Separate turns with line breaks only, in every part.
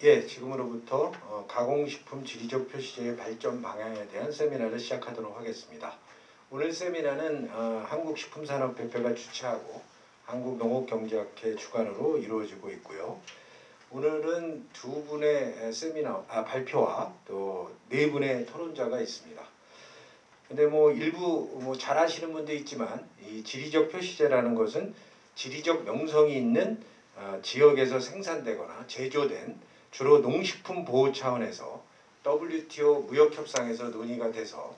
예, 지금으로부터 가공식품 지리적 표시제의 발전 방향에 대한 세미나를 시작하도록 하겠습니다. 오늘 세미나는 한국식품산업협회가 주최하고 한국농업경제학회 주관으로 이루어지고 있고요. 오늘은 두 분의 발표와 또 네 분의 토론자가 있습니다. 근데 일부 잘 아시는 분도 있지만 이 지리적 표시제라는 것은 지리적 명성이 있는 지역에서 생산되거나 제조된 주로 농식품 보호 차원에서 WTO 무역협상에서 논의가 돼서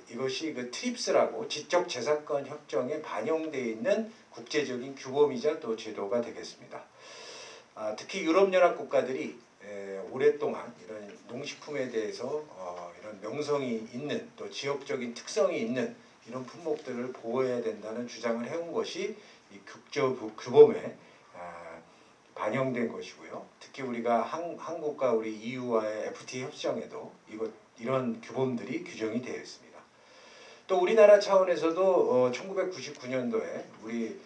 이것이 그 TRIPS라고 지적재산권 협정에 반영되어 있는 국제적인 규범이자 또 제도가 되겠습니다. 특히 유럽연합 국가들이 오랫동안 이런 농식품에 대해서 이런 명성이 있는 또 지역적인 특성이 있는 이런 품목들을 보호해야 된다는 주장을 해온 것이 이 국제규범에 반영된 것이고요. 특히 우리가 한국과 우리 EU와의 FTA 협정에도 이런 규범들이 규정이 되어 있습니다. 또 우리나라 차원에서도 1999년도에 우리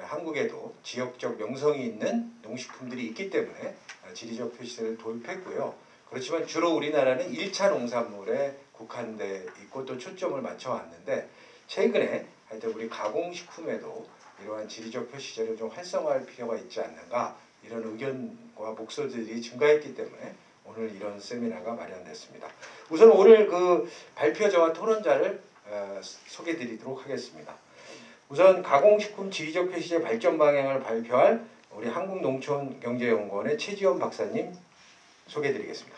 한국에도 지역적 명성이 있는 농식품들이 있기 때문에 지리적 표시제를 도입했고요. 그렇지만 주로 우리나라는 1차 농산물에 국한돼 있고 또 초점을 맞춰왔는데 최근에 하여튼 우리 가공식품에도 이러한 지리적 표시제를 좀 활성화할 필요가 있지 않는가 이런 의견과 목소리들이 증가했기 때문에 오늘 이런 세미나가 마련됐습니다. 우선 오늘 그 발표자와 토론자를 소개드리도록 하겠습니다. 우선 가공식품 지리적 표시제 발전 방향을 발표할 우리 한국농촌경제연구원의 최지원 박사님 소개드리겠습니다.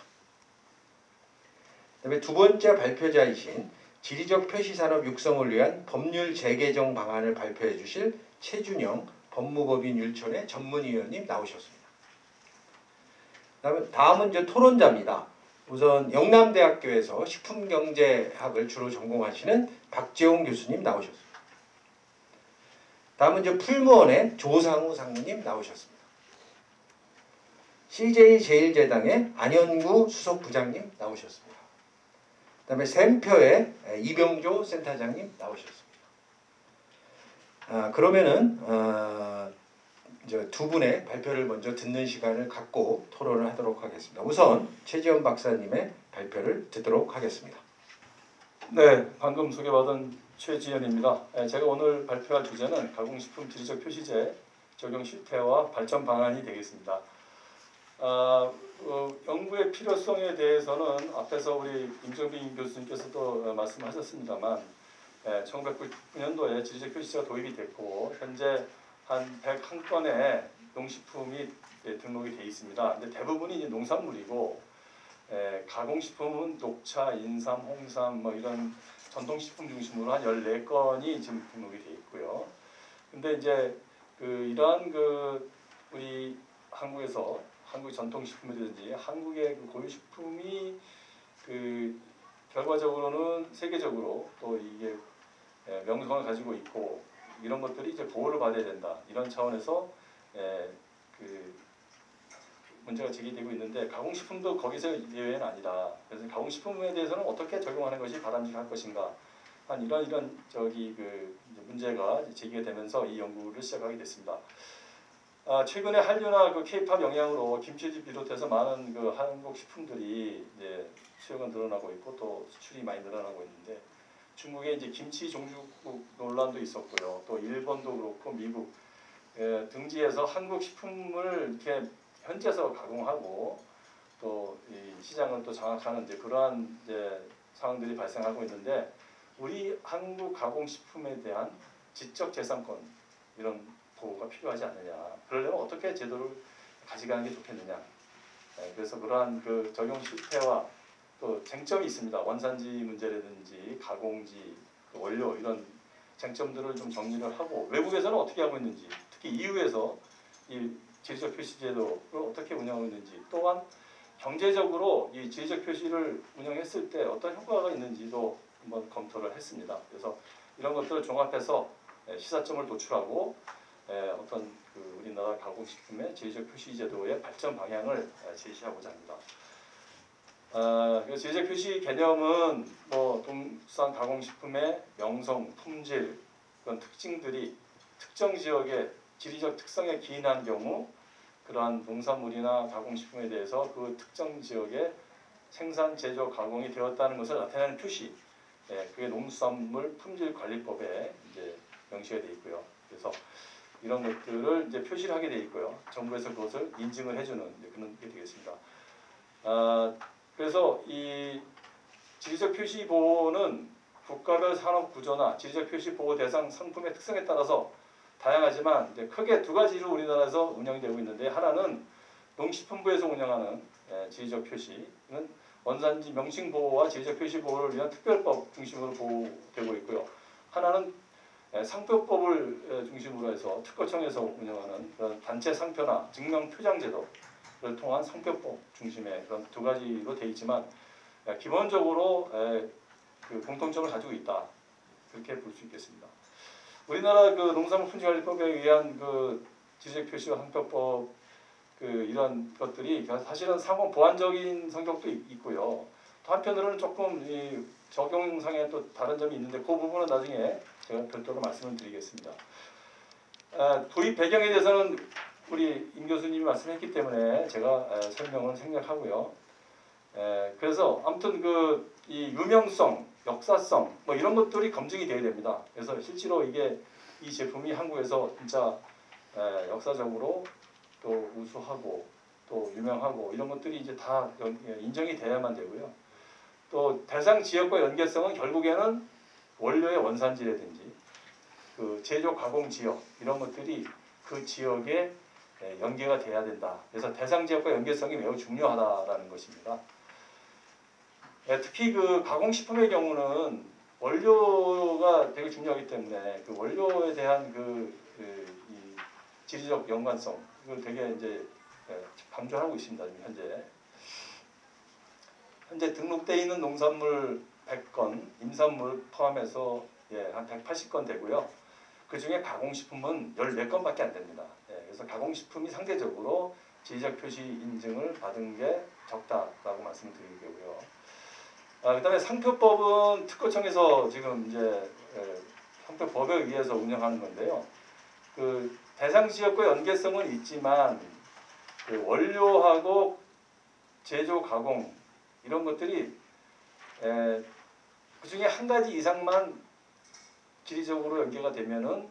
그다음에 두 번째 발표자이신 지리적 표시산업 육성을 위한 법률 재개정 방안을 발표해 주실 최준영 법무법인 율촌의 전문위원님 나오셨습니다. 다음은 이제 토론자입니다. 우선 영남대학교에서 식품경제학을 주로 전공하시는 박재홍 교수님 나오셨습니다. 다음은 이제 풀무원의 조상우 상무님 나오셨습니다. CJ제일제당의 안현구 수석부장님 나오셨습니다. 그다음에 샘표의 이병조 센터장님 나오셨습니다. 그러면은 이제 두 분의 발표를 먼저 듣는 시간을 갖고 토론을 하도록 하겠습니다. 우선 최지원 박사님의 발표를 듣도록 하겠습니다.
네, 방금 소개받은 최지연입니다. 제가 오늘 발표할 주제는 가공식품 지리적 표시제 적용 실태와 발전 방안이 되겠습니다. 연구의 필요성에 대해서는 앞에서 우리 임정빈 교수님께서도 말씀하셨습니다만 1999년도에 지리적 표시제가 도입이 됐고 현재 한 101건의 농식품이 등록이 되어 있습니다. 근데 대부분이 이제 농산물이고 가공식품은 녹차, 인삼, 홍삼 이런 전통식품 중심으로 한 14건이 지금 등록이 되어 있고요. 근데 이제 이러한 우리 한국에서 한국 전통식품이라든지 한국의 고유식품이 결과적으로는 세계적으로 또 이게 명성을 가지고 있고 이런 것들이 이제 보호를 받아야 된다 이런 차원에서 문제가 제기되고 있는데 가공식품도 거기서 예외는 아니다. 그래서 가공식품에 대해서는 어떻게 적용하는 것이 바람직할 것인가 한 이런 문제가 제기가 되면서 이 연구를 시작하게 됐습니다. 최근에 한류나 K-팝 영향으로 김치를 비롯해서 많은 한국 식품들이 이제 수요가 늘어나고 있고 또 수출이 많이 늘어나고 있는데 중국에 이제 김치 종주국 논란도 있었고요. 또 일본도 그렇고 미국 등지에서 한국 식품을 이렇게 현지에서 가공하고 또 이 시장을 또 장악하는 그러한 상황들이 발생하고 있는데 우리 한국 가공식품에 대한 지적재산권 이런 보호가 필요하지 않느냐. 그러려면 어떻게 제도를 가져가는 게 좋겠느냐. 그래서 그러한 적용 실태와 또 쟁점이 있습니다. 원산지 문제라든지 가공지, 원료 이런 쟁점들을 좀 정리를 하고 외국에서는 어떻게 하고 있는지 특히 EU에서 이 지리적 표시 제도를 어떻게 운영하고 있는지 또한 경제적으로 이 지리적 표시를 운영했을 때 어떤 효과가 있는지도 한번 검토를 했습니다. 그래서 이런 것들을 종합해서 시사점을 도출하고 어떤 우리나라 가공식품의 지리적 표시 제도의 발전 방향을 제시하고자 합니다. 지리적 표시 개념은 동산 가공식품의 명성, 품질 그런 특징들이 특정 지역의 지리적 특성에 기인한 경우 그러한 농산물이나 가공식품에 대해서 그 특정 지역에 생산, 제조, 가공이 되었다는 것을 나타내는 표시, 그게 농수산물 품질관리법에 이제 명시가 되어 있고요. 그래서 이런 것들을 이제 표시를 하게 되어 있고요. 정부에서 그것을 인증을 해주는 이제 그런 게 되겠습니다. 그래서 이 지리적 표시 보호는 국가별 산업 구조나 지리적 표시 보호 대상 상품의 특성에 따라서 다양하지만 이제 크게 두 가지로 우리나라에서 운영되고 있는데, 하나는 농식품부에서 운영하는 지리적 표시는 원산지 명칭 보호와 지리적 표시 보호를 위한 특별법 중심으로 보호되고 있고요. 하나는 상표법을 중심으로 해서 특허청에서 운영하는 그런 단체 상표나 증명 표장 제도를 통한 상표법 중심의 그런 두 가지로 되어 있지만, 기본적으로 그 공통점을 가지고 있다, 그렇게 볼 수 있겠습니다. 우리나라 그 농산물 품질관리법에 의한 그 지리적 표시와 상표법 그 이런 것들이 사실은 상호 보완적인 성격도 있고요. 또 한편으로는 조금 이 적용상에 또 다른 점이 있는데, 그 부분은 나중에 제가 별도로 말씀을 드리겠습니다. 도입 배경에 대해서는 우리 임 교수님이 말씀했기 때문에 제가 설명을 생략하고요. 그래서 아무튼 그 이 유명성, 역사성 뭐 이런 것들이 검증이 돼야 됩니다. 그래서 실제로 이 제품이 한국에서 진짜 역사적으로 또 우수하고 또 유명하고 이런 것들이 이제 다 인정이 돼야만 되고요. 또 대상 지역과 연계성은 결국에는 원료의 원산지라든지 그 제조 가공 지역 이런 것들이 그 지역에 연계가 돼야 된다. 그래서 대상 지역과 연계성이 매우 중요하다라는 것입니다. 특히 그 가공식품의 경우는 원료가 되게 중요하기 때문에 그 원료에 대한 이 지리적 연관성 이걸 되게 이제 강조하고 있습니다. 현재 등록되어 있는 농산물 100건, 임산물 포함해서 한 180건 되고요. 그 중에 가공식품은 14건밖에 안 됩니다. 그래서 가공식품이 상대적으로 지리적 표시 인증을 받은 게 적다라고 말씀드리고요. 그다음에 상표법은 특허청에서 지금 이제 상표법에 의해서 운영하는 건데요. 그 대상 지역과 연계성은 있지만 그 원료하고 제조 가공 이런 것들이 그 중에 한 가지 이상만 지리적으로 연계가 되면은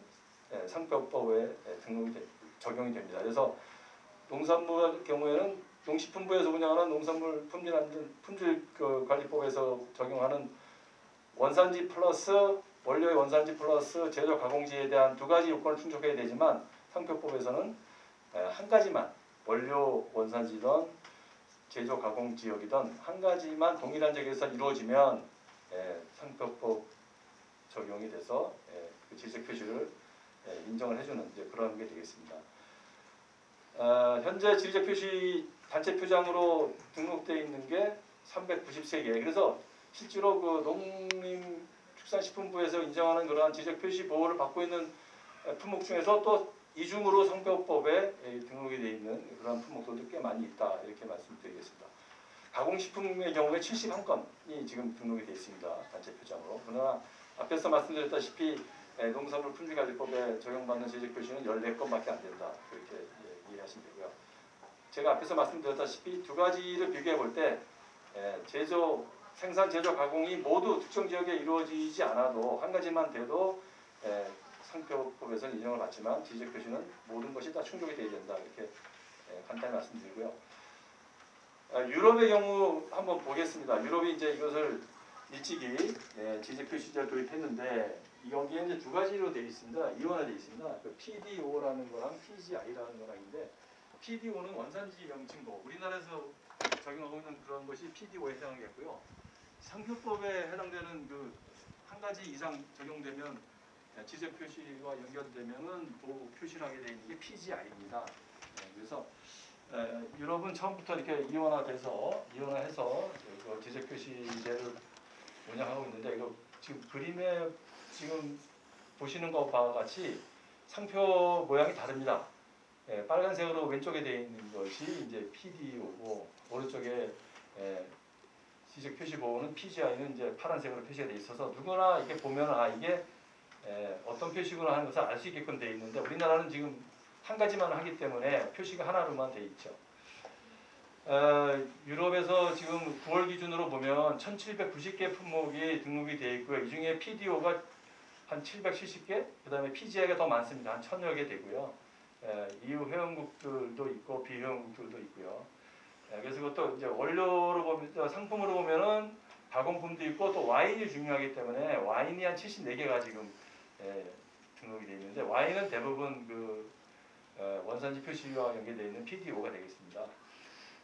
상표법에 적용이 됩니다. 그래서 농산물 경우에는 농식품부에서 운영하는 농산물 품질관리법에서 적용하는 원산지 플러스 원료의 원산지 플러스 제조 가공지에 대한 두 가지 요건을 충족해야 되지만, 상표법에서는 한 가지만 원료 원산지든 제조 가공 지역이든 한 가지만 동일한 지역에서 이루어지면 상표법 적용이 돼서 그 지적 표시를 인정을 해주는 이제 그런 게 되겠습니다. 현재 지리적 표시 단체 표장으로 등록되어 있는 게 393개. 그래서 실제로 그 농림축산식품부에서 인정하는 그러한 지리적 표시 보호를 받고 있는 품목 중에서 또 이중으로 상표법에 등록이 되어 있는 그런 품목들도 꽤 많이 있다, 이렇게 말씀드리겠습니다. 가공식품의 경우에 71건이 지금 등록이 되어 있습니다. 단체 표장으로. 그러나 앞에서 말씀드렸다시피 농산물 품질관리법에 적용받는 지리적 표시는 14건밖에 안 된다, 그렇게 이해하시면 되고요. 제가 앞에서 말씀드렸다시피 두 가지를 비교해 볼 때 제조, 생산, 제조, 가공이 모두 특정 지역에 이루어지지 않아도 한 가지만 돼도 상표법에서는 인정을 받지만 지리적 표시는 모든 것이 다 충족이 되어야 된다, 이렇게 간단히 말씀드리고요. 유럽의 경우 한번 보겠습니다. 유럽이 이제 이것을 일찍이 지리적 표시제를 도입했는데, 여기에 이제 두 가지로 되어 있습니다. 이원화되어 있습니다. 그 PDO라는 거랑 PGI라는 거랑인데, PDO는 원산지 명칭보, 우리나라에서 적용하고 있는 그런 것이 PDO에 해당하겠고요. 상표법에 해당되는 그 한 가지 이상 적용되면 지적 표시와 연결되면은 또 표시를 하게 되어 있는 게 PGI입니다. 그래서 유럽은 처음부터 이렇게 이원화해서 그 지적 표시제를 운영하고 있는데, 이거 지금 그림에 지금 보시는 것과 같이 상표 모양이 다릅니다. 빨간색으로 왼쪽에 되어 있는 것이 이제 PDO고, 오른쪽에 지적 표시 보호는 PGI는 이제 파란색으로 표시가 되어 있어서 누구나 이렇게 보면 이게 어떤 표시구나 하는 것을 알 수 있게끔 되어 있는데, 우리나라는 지금 한 가지만 하기 때문에 표시가 하나로만 돼 있죠. 유럽에서 지금 9월 기준으로 보면 1,790개 품목이 등록이 되어 있고요. 이 중에 PDO가 한 770개, 그 다음에 PGI가 더 많습니다. 한 1,000여 개 되고요. EU 회원국들도 있고 비회원국들도 있고요. 그래서 그것도 이제 원료로 보면, 상품으로 보면은 가공품도 있고 또 와인이 중요하기 때문에 와인이 한 74개가 지금 등록이 되어 있는데 와인은 대부분 그 원산지 표시와 연계되어 있는 PDO가 되겠습니다.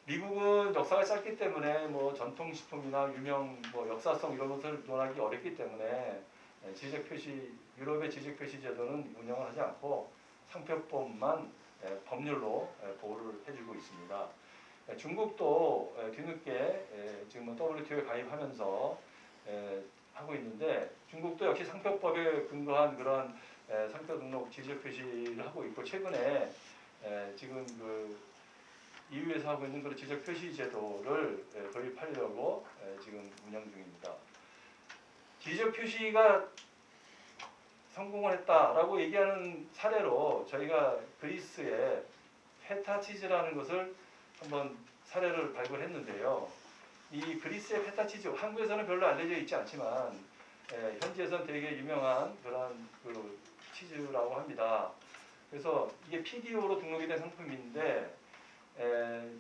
미국은 역사가 짧기 때문에 뭐 전통식품이나 유명 뭐 역사성 이런 것을 논하기 어렵기 때문에 지적 표시 유럽의 지적 표시 제도는 운영을 하지 않고 상표법만 법률로 보호를 해주고 있습니다. 중국도 뒤늦게 지금 WTO에 가입하면서 하고 있는데 중국도 역시 상표법에 근거한 그런 상표 등록 지적 표시를 하고 있고 최근에 지금 그 EU에서 하고 있는 그런 지적 표시 제도를 도입하려고 지금 운영 중입니다. 지적 표시가 성공을 했다라고 얘기하는 사례로 저희가 그리스의 페타치즈라는 것을 한번 사례를 발굴했는데요. 이 그리스의 페타치즈, 한국에서는 별로 알려져 있지 않지만 현지에서는 되게 유명한 그런 그 치즈라고 합니다. 그래서 이게 PDO로 등록이 된 상품인데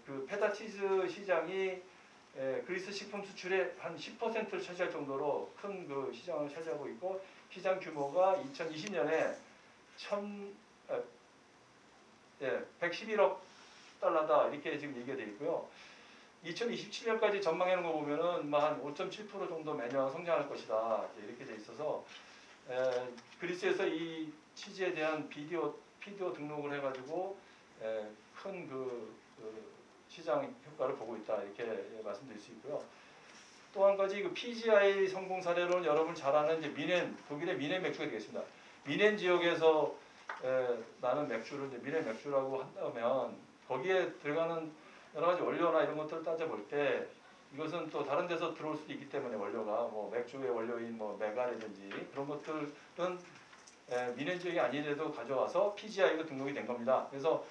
그 페타치즈 시장이 그리스 식품 수출의 한 10%를 차지할 정도로 큰 그 시장을 차지하고 있고 시장 규모가 2020년에 111억 달러다 이렇게 지금 얘기가 되어 있고요. 2027년까지 전망해 놓은 거 보면은 한 5.7% 정도 매년 성장할 것이다 이렇게 돼 있어서 그리스에서 이 치즈에 대한 PDO 등록을 해가지고 큰 그 시장 효과를 보고 있다 이렇게 말씀드릴 수 있고요. 또 한 가지 그 PGI 성공 사례로는 여러분 잘 아는 이제 미넨 독일의 미넨 맥주가 되겠습니다. 미넨 지역에서 나는 맥주를 이제 미넨 맥주라고 한다면 거기에 들어가는 여러 가지 원료나 이런 것들을 따져볼 때 이것은 또 다른 데서 들어올 수도 있기 때문에 원료가 뭐 맥주의 원료인 뭐 메가라든지 그런 것들은 미넨 지역이 아니래도 가져와서 PGI가 등록이 된 겁니다. 그래서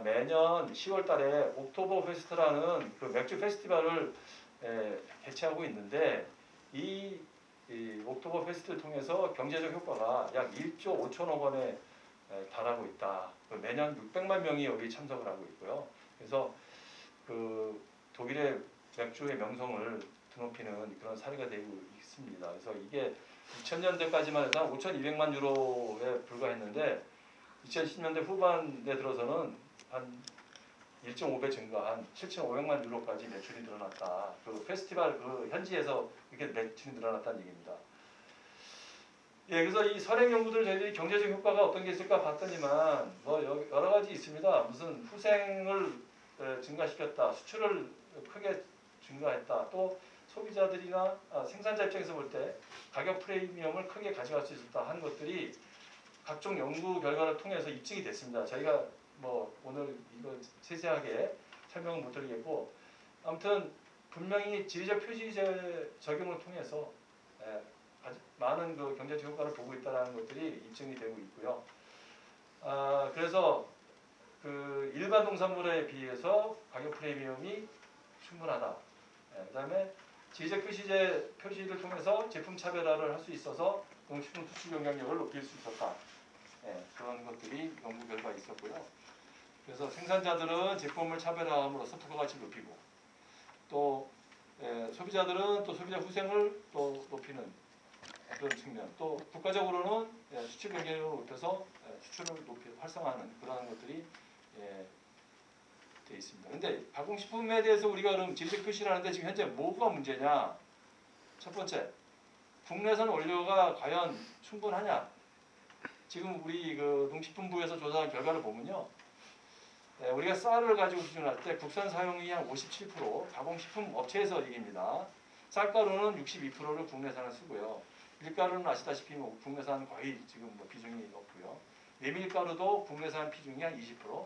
매년 10월 달에 옥토버 페스트라는 그 맥주 페스티벌을 개최하고 있는데 이 옥토버 페스트를 통해서 경제적 효과가 약 1조 5천억 원에 달하고 있다. 매년 600만 명이 여기 참석을 하고 있고요. 그래서 그 독일의 맥주의 명성을 드높이는 그런 사례가 되고 있습니다. 그래서 이게 2000년대까지만 해도 한 5,200만 유로에 불과했는데 2010년대 후반에 들어서는 한 1.5배 증가한 7,500만 유로까지 매출이 늘어났다. 그 페스티벌 그 현지에서 이렇게 매출이 늘어났다는 얘기입니다. 그래서 이 선행 연구들 저희들이 경제적 효과가 어떤 게 있을까 봤더니만 뭐 여러 가지 있습니다. 무슨 후생을 증가시켰다, 수출을 크게 증가했다, 또 소비자들이나 생산자 입장에서 볼 때 가격 프리미엄을 크게 가져갈 수 있었다 하는 것들이 각종 연구 결과를 통해서 입증이 됐습니다. 저희가 뭐 오늘 이거 세세하게 설명은 못 드리겠고 아무튼 분명히 지리적 표시제 적용을 통해서 많은 그 경제적 효과를 보고 있다는 것들이 입증이 되고 있고요. 그래서 그 일반 농산물에 비해서 가격 프리미엄이 충분하다. 그다음에 지리적 표시를 통해서 제품 차별화를 할 수 있어서 농식품 수출 영향력을 높일 수 있었다. 그런 것들이 연구 결과가 있었고요. 그래서 생산자들은 제품을 차별화함으로써 부가가치를 높이고 또 소비자들은 또 소비자 후생을 또 높이는 그런 측면, 또 국가적으로는 수출 경쟁력을 높여서 수출을 활성화하는 그런 것들이 되어 있습니다. 그런데 가공식품에 대해서 우리가 그럼 지리적 표시를 하는데 지금 현재 뭐가 문제냐? 첫 번째, 국내산 원료가 과연 충분하냐? 지금 우리 그 농식품부에서 조사한 결과를 보면요, 우리가 쌀을 가지고 기준할 때 국산 사용이 한 57%, 가공식품 업체에서 얘기입니다. 쌀가루는 62%를 국내산을 쓰고요. 밀가루는 아시다시피 뭐 국내산 거의 지금 뭐 비중이 높고요. 메밀가루도 국내산 비중이 한 20%,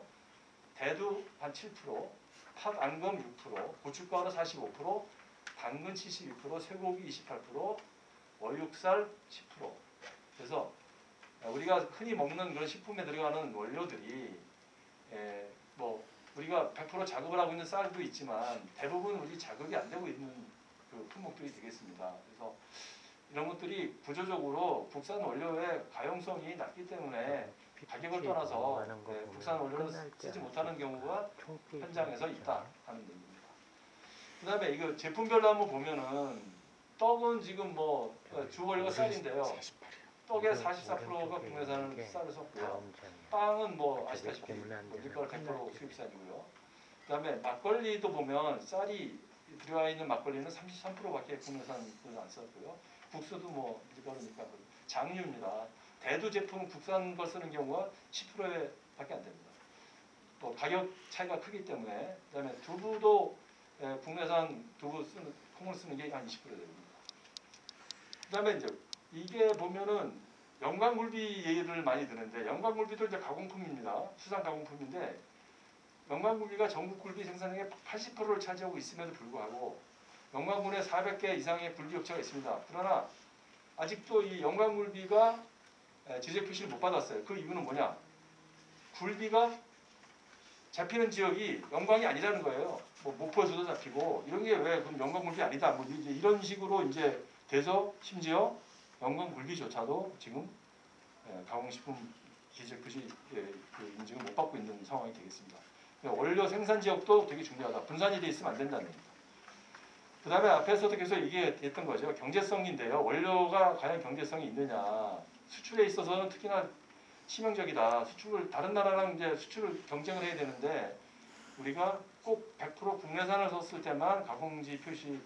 대두 한 7%, 팥, 앙금 6%, 고춧가루 45%, 당근 72%, 쇠고기 28%, 월육살 10%. 그래서
우리가 흔히 먹는 그런 식품에 들어가는 원료들이 뭐 우리가 100% 작업을 하고 있는 쌀도 있지만 대부분 우리 자극이 안 되고 있는 그 품목들이 되겠습니다. 그래서 이런 것들이 구조적으로 국산 원료의 가용성이 낮기 때문에 가격을 떠나서 국산 원료를 쓰지 못하는 경우가 현장에서 있다 하는 얘기입니다. 그 다음에 이거 제품별로 한번 보면은 떡은 지금 뭐 주 원료가 쌀인데요. 떡의 44%가 국내산 쌀을 썼고요. 빵은 뭐 아시다시피 밀가루 100% 수입산이고요. 그 다음에 막걸리도 보면 쌀이 들어가 있는 막걸리는 33%밖에 국내산을 안 썼고요. 국수도 뭐 밀가루니까 장류입니다. 대두 제품 국산 걸 쓰는 경우가 10%밖에 안 됩니다. 뭐 가격 차이가 크기 때문에. 그다음에 두부도 국내산 두부 쓰는 콩을 쓰는 게 한 20% 됩니다. 그다음에 이제 이게 보면은 영광굴비 예를 많이 드는데 영광굴비도 이제 가공품입니다. 수산 가공품인데 영광굴비가 전국 굴비 생산량의 80%를 차지하고 있음에도 불구하고 영광군에 400개 이상의 굴비 업체가 있습니다. 그러나 아직도 이 영광굴비가 지적 표시를 못 받았어요. 그 이유는 뭐냐? 굴비가 잡히는 지역이 영광이 아니라는 거예요. 뭐 목포에서도 잡히고 이런 게 왜 그럼 영광굴비 아니다. 뭐 이제 이런 식으로 이제 돼서 심지어 영광굴비조차도 지금 가공식품 지적 표시 그 인증을 못 받고 있는 상황이 되겠습니다. 원료 생산 지역도 되게 중요하다. 분산이 돼 있으면 안 된다는 얘기입니다. 그 다음에 앞에서도 계속 얘기했던 거죠. 경제성인데요. 원료가 과연 경제성이 있느냐. 수출에 있어서는 특히나 치명적이다. 수출을 다른 나라랑 이제 수출을 경쟁을 해야 되는데 우리가 꼭 100% 국내산을 썼을 때만 가공지 표시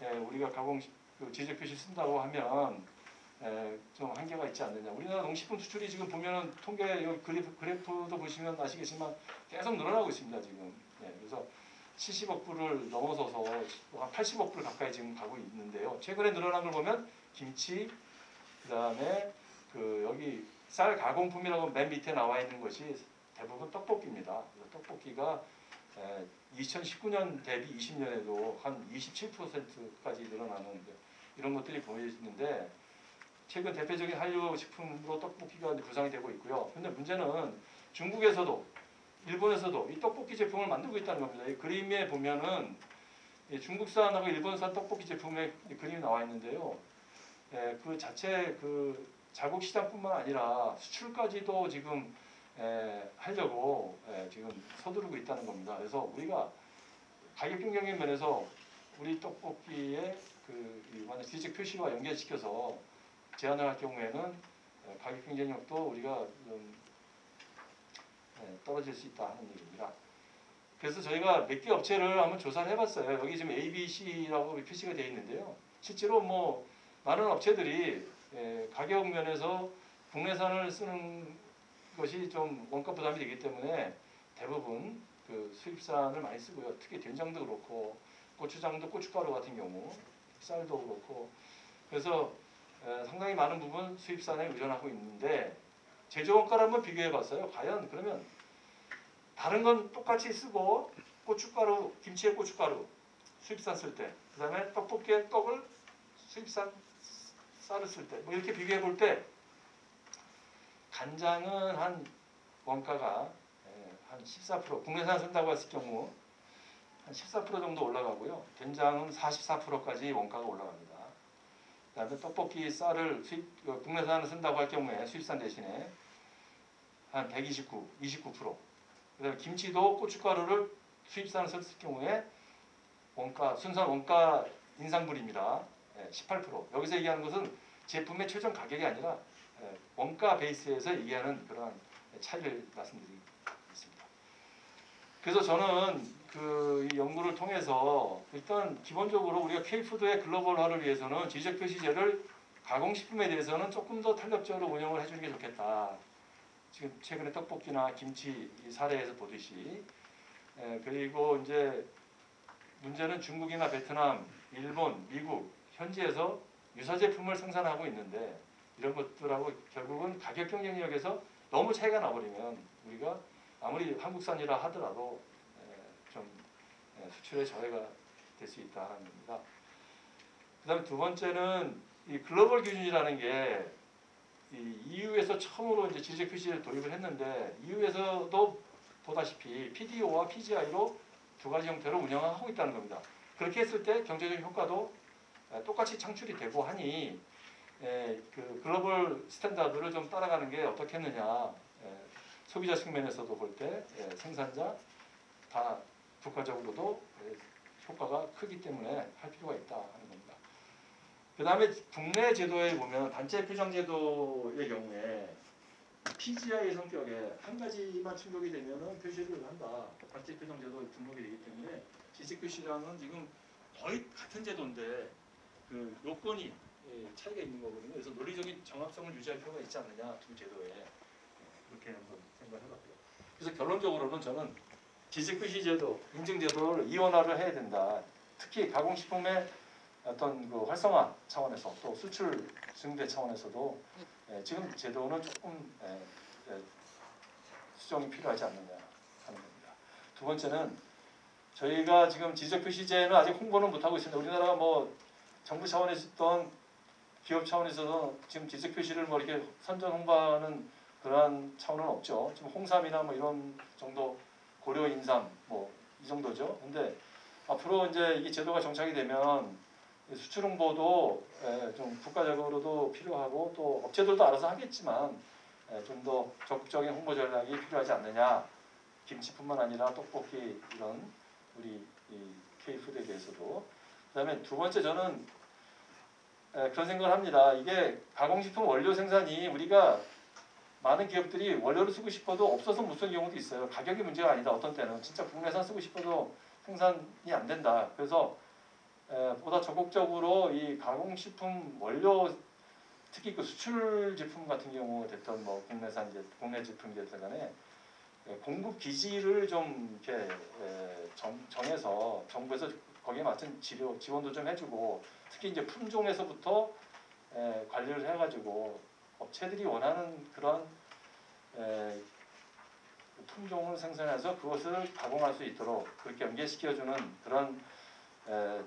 우리가 가공 그 지적 표시 쓴다고 하면 좀 한계가 있지 않느냐. 우리나라 농식품 수출이 지금 보면은 통계 여기 그래프도 보시면 아시겠지만 계속 늘어나고 있습니다. 지금. 그래서 70억 불을 넘어서서 한 80억 불 가까이 지금 가고 있는데요. 최근에 늘어난 걸 보면 김치, 그 다음에 그 여기 쌀 가공품이라고 맨 밑에 나와 있는 것이 대부분 떡볶이입니다. 떡볶이가 2019년 대비 20년에도 한 27%까지 늘어나는 이런 것들이 보여지는데 최근 대표적인 한류 식품으로 떡볶이가 구성이 되고 있고요. 그런데 문제는 중국에서도 일본에서도 이 떡볶이 제품을 만들고 있다는 겁니다. 이 그림에 보면은 중국산하고 일본산 떡볶이 제품의 그림이 나와 있는데요. 그 자체 그 자국 시장뿐만 아니라 수출까지도 지금 하려고 지금 서두르고 있다는 겁니다. 그래서 우리가 가격 경쟁력 면에서 우리 떡볶이의 그 만약 지적 표시와 연결시켜서 제한을 할 경우에는 가격 경쟁력도 우리가 좀 떨어질 수 있다 하는 얘기입니다. 그래서 저희가 몇 개 업체를 한번 조사를 해봤어요. 여기 지금 A, B, C라고 표시가 되어 있는데요. 실제로 뭐 많은 업체들이 가격 면에서 국내산을 쓰는 것이 좀 원가 부담이 되기 때문에 대부분 그 수입산을 많이 쓰고요. 특히 된장도 그렇고 고추장도 고춧가루 같은 경우, 쌀도 그렇고 그래서 상당히 많은 부분 수입산에 의존하고 있는데 제조 원가를 한번 비교해 봤어요. 과연 그러면 다른 건 똑같이 쓰고 고춧가루, 김치에 고춧가루 수입산 쓸 때, 그 다음에 떡볶이에 떡을 수입산 쌀을 쓸 때, 뭐 이렇게 비교해 볼 때 간장은 한 원가가 한 14% 국내산 쓴다고 했을 경우 한 14% 정도 올라가고요. 된장은 44%까지 원가가 올라갑니다. 그다음에 떡볶이 쌀을 국내산을 쓴다고 할 경우에 수입산 대신에 한 129, 29%. 그다음에 김치도 고춧가루를 수입산을 썼을 경우에 원가 순산 원가 인상분입니다. 18%. 여기서 얘기하는 것은 제품의 최종 가격이 아니라 원가 베이스에서 얘기하는 그런 차이를 말씀드리겠습니다. 그래서 저는 그 연구를 통해서 일단 기본적으로 우리가 K푸드의 글로벌화를 위해서는 지적 표시제를 가공식품에 대해서는 조금 더 탄력적으로 운영을 해주는 게 좋겠다. 지금 최근에 떡볶이나 김치 사례에서 보듯이 그리고 이제 문제는 중국이나 베트남, 일본, 미국 현지에서 유사 제품을 생산하고 있는데 이런 것들하고 결국은 가격 경쟁력에서 너무 차이가 나버리면 우리가 아무리 한국산이라 하더라도 좀 수출에 저해가 될 수 있다는 겁니다. 그 다음에 두 번째는 이 글로벌 기준이라는 게 이 EU에서 처음으로 이제 지리적 표시를 도입을 했는데 EU에서도 보다시피 PDO와 PGI로 두 가지 형태로 운영하고 있다는 겁니다. 그렇게 했을 때 경제적 효과도 똑같이 창출이 되고 하니 그 글로벌 스탠다드를 좀 따라가는 게 어떻겠느냐. 소비자 측면에서도 볼 때 생산자 다 국가적으로도 효과가 크기 때문에 할 필요가 있다 하는 겁니다. 그 다음에 국내 제도에 보면 단체 표정 제도의 경우에 PGI 성격에 한 가지만 충족이 되면은 표시를 한다. 단체 표정 제도에 등록이 되기 때문에 지식 표시랑은 지금 거의 같은 제도인데 그 요건이 차이가 있는 거거든요. 그래서 논리적인 정합성을 유지할 필요가 있지 않느냐 두 제도에 그렇게 한번 생각해봤고요. 그래서 결론적으로는 저는 지식 표시 제도, 인증 제도를 이원화를 해야 된다. 특히 가공식품의 어떤 그 활성화 차원에서 또 수출 증대 차원에서도 지금 제도는 조금 수정이 필요하지 않느냐 하는 겁니다. 두 번째는 저희가 지금 지적 표시제는 아직 홍보는 못하고 있습니다. 우리나라가 뭐 정부 차원에서 있던 기업 차원에서도 지금 지적 표시를 뭐 이렇게 선전 홍보하는 그러한 차원은 없죠. 지금 홍삼이나 뭐 이런 정도 고려 인삼 뭐 이 정도죠. 근데 앞으로 이제 이 제도가 정착이 되면 수출 홍보도 좀 국가적으로도 필요하고 또 업체들도 알아서 하겠지만 좀 더 적극적인 홍보 전략이 필요하지 않느냐. 김치뿐만 아니라 떡볶이 이런 우리 이 K푸드에 대해서도. 그다음에 두 번째 저는 그런 생각을 합니다. 이게 가공식품 원료 생산이 우리가 많은 기업들이 원료를 쓰고 싶어도 없어서 못 쓰는 경우도 있어요. 가격이 문제가 아니다. 어떤 때는 진짜 국내산 쓰고 싶어도 생산이 안 된다. 그래서 보다 적극적으로 이 가공식품 원료 특히 그 수출 제품 같은 경우 됐던 뭐 국내산 이제 국내 제품이 됐든 간에 공급 기지를 좀 이렇게 정해서 정부에서 거기에 맞춘 지원도 좀 해주고 특히 이제 품종에서부터 관리를 해가지고 업체들이 원하는 그런 품종을 생산해서 그것을 가공할 수 있도록 그렇게 연계시켜주는 그런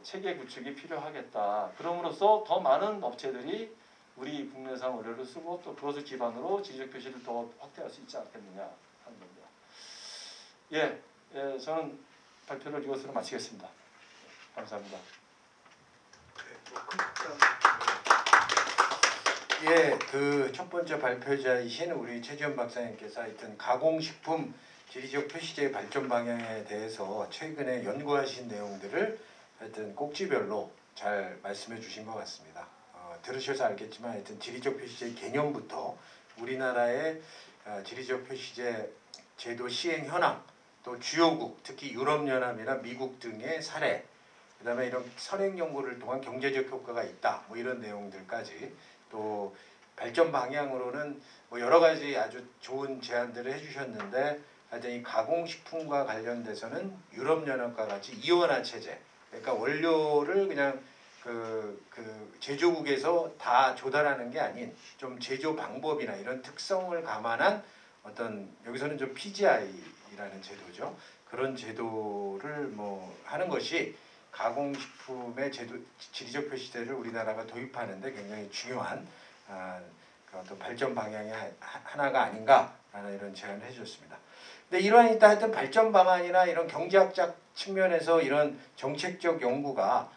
체계 구축이 필요하겠다. 그럼으로써 더 많은 업체들이 우리 국내산 원료를 쓰고 또 그것을 기반으로 지리적 표시를 더 확대할 수 있지 않겠느냐 하는 겁니다. 저는 발표를 이것으로 마치겠습니다. 감사합니다.
그 첫 번째 발표자이신 우리 최지원 박사님께서 하여튼 가공식품 지리적 표시제의 발전 방향에 대해서 최근에 연구하신 내용들을 하여튼 꼭지별로 잘 말씀해 주신 것 같습니다. 들으셔서 알겠지만 하여튼 지리적 표시제 개념부터 우리나라의 지리적 표시제 제도 시행 현황, 또 주요국, 특히 유럽연합이나 미국 등의 사례, 그 다음에 이런 선행 연구를 통한 경제적 효과가 있다, 뭐 이런 내용들까지 또 발전 방향으로는 뭐 여러 가지 아주 좋은 제안들을 해주셨는데 하여튼 이 가공식품과 관련돼서는 유럽연합과 같이 이원화 체제, 그러니까 원료를 그냥 그 제조국에서 다 조달하는 게 아닌 좀 제조 방법이나 이런 특성을 감안한 어떤 여기서는 좀 PGI라는 제도죠. 그런 제도를 뭐 하는 것이 가공식품의 제도 지리적 표시제를 우리나라가 도입하는데 굉장히 중요한 그 어떤 발전 방향의 하나가 아닌가라는 이런 제안을 해주셨습니다. 근데 이러한 일단 하여튼 발전 방안이나 이런 경제학적 측면에서 이런 정책적 연구가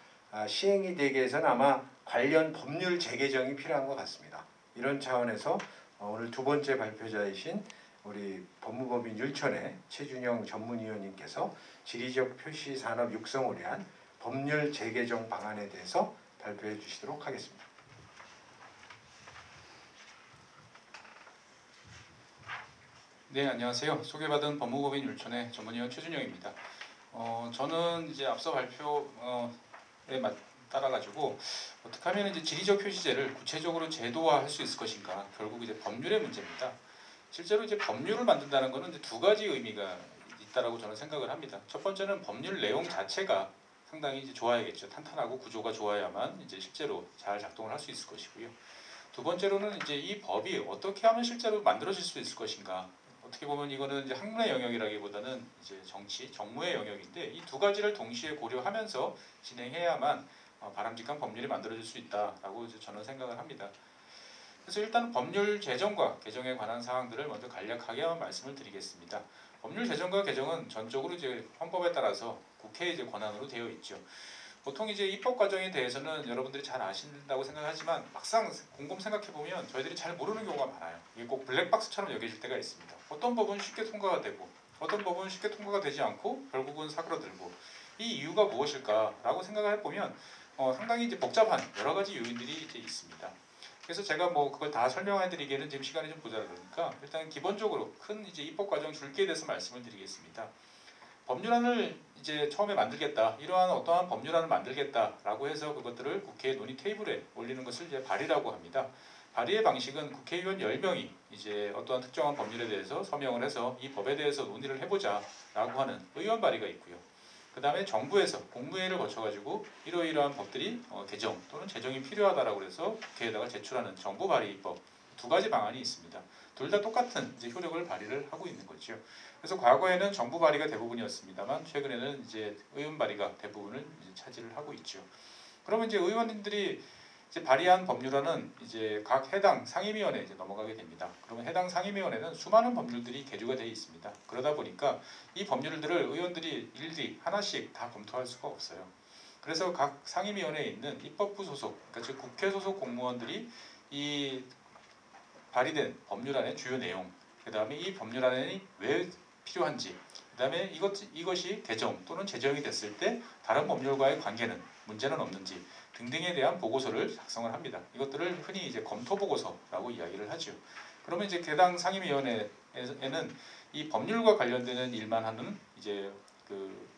시행이 되기 위해서는 아마 관련 법률 재개정이 필요한 것 같습니다. 이런 차원에서 오늘 두 번째 발표자이신 우리 법무법인 율촌의 최준영 전문위원님께서 지리적 표시 산업 육성을 위한 법률 재개정 방안에 대해서 발표해 주시도록 하겠습니다.
네, 안녕하세요. 소개받은 법무법인 율촌의 전문위원 최준영입니다. 저는 이제 앞서 발표에 따라가지고 어떻게 하면 이제 지리적 표시제를 구체적으로 제도화할 수 있을 것인가, 결국 이제 법률의 문제입니다. 실제로 이제 법률을 만든다는 것은 이제 두 가지 의미가 있다라고 저는 생각을 합니다. 첫 번째는 법률 내용 자체가 상당히 이제 좋아야겠죠. 탄탄하고 구조가 좋아야만 이제 실제로 잘 작동을 할 수 있을 것이고요. 두 번째로는 이제 이 법이 어떻게 하면 실제로 만들어질 수 있을 것인가. 어떻게 보면 이거는 이제 학문의 영역이라기보다는 이제 정무의 영역인데 이 두 가지를 동시에 고려하면서 진행해야만 바람직한 법률이 만들어질 수 있다라고 이제 저는 생각을 합니다. 그래서 일단 법률 제정과 개정에 관한 사항들을 먼저 간략하게 말씀을 드리겠습니다. 법률 제정과 개정은 전적으로 이제 헌법에 따라서 국회의 이제 권한으로 되어 있죠. 보통 이제 입법 과정에 대해서는 여러분들이 잘 아신다고 생각하지만 막상 곰곰 생각해 보면 저희들이 잘 모르는 경우가 많아요. 이게 꼭 블랙박스처럼 여겨질 때가 있습니다. 어떤 법은 쉽게 통과가 되고 어떤 법은 쉽게 통과가 되지 않고 결국은 사그러들고 이 이유가 무엇일까라고 생각을 해보면 상당히 이제 복잡한 여러 가지 요인들이 이제 있습니다. 그래서 제가 뭐 그걸 다 설명해드리기에는 지금 시간이 좀 모자라니까 일단 기본적으로 큰 이제 입법 과정 줄기에 대해서 말씀을 드리겠습니다. 법률안을 이제 처음에 만들겠다, 이러한 어떠한 법률안을 만들겠다라고 해서 그것들을 국회 논의 테이블에 올리는 것을 이제 발의라고 합니다. 발의의 방식은 국회의원 10명이 이제 어떠한 특정한 법률에 대해서 서명을 해서 이 법에 대해서 논의를 해보자라고 하는 의원 발의가 있고요. 그 다음에 정부에서 국무회의를 거쳐가지고 이러이러한 법들이 개정 또는 제정이 필요하다라고 해서 국회에다가 제출하는 정부 발의법 두 가지 방안이 있습니다. 둘 다 똑같은 이제 효력을 발휘를 하고 있는 거죠. 그래서 과거에는 정부 발의가 대부분이었습니다만 최근에는 이제 의원 발의가 대부분을 이제 차지를 하고 있죠. 그러면 이제 의원님들이 이제 발의한 법률안은 이제 각 해당 상임위원회에 이제 넘어가게 됩니다. 그러면 해당 상임위원회는 수많은 법률들이 계류가 되어 있습니다. 그러다 보니까 이 법률들을 의원들이 일일이 하나씩 다 검토할 수가 없어요. 그래서 각 상임위원회에 있는 입법부 소속, 그러니까 즉 국회 소속 공무원들이 이 발의된 법률안의 주요 내용, 그 다음에 이 법률안이 왜 필요한지, 그 다음에 이것이 개정 또는 제정이 됐을 때 다른 법률과의 관계는 문제는 없는지 등등에 대한 보고서를 작성을 합니다. 이것들을 흔히 이제 검토 보고서라고 이야기를 하죠. 그러면 이제 해당 상임위원회에는 이 법률과 관련되는 일만 하는 이제 그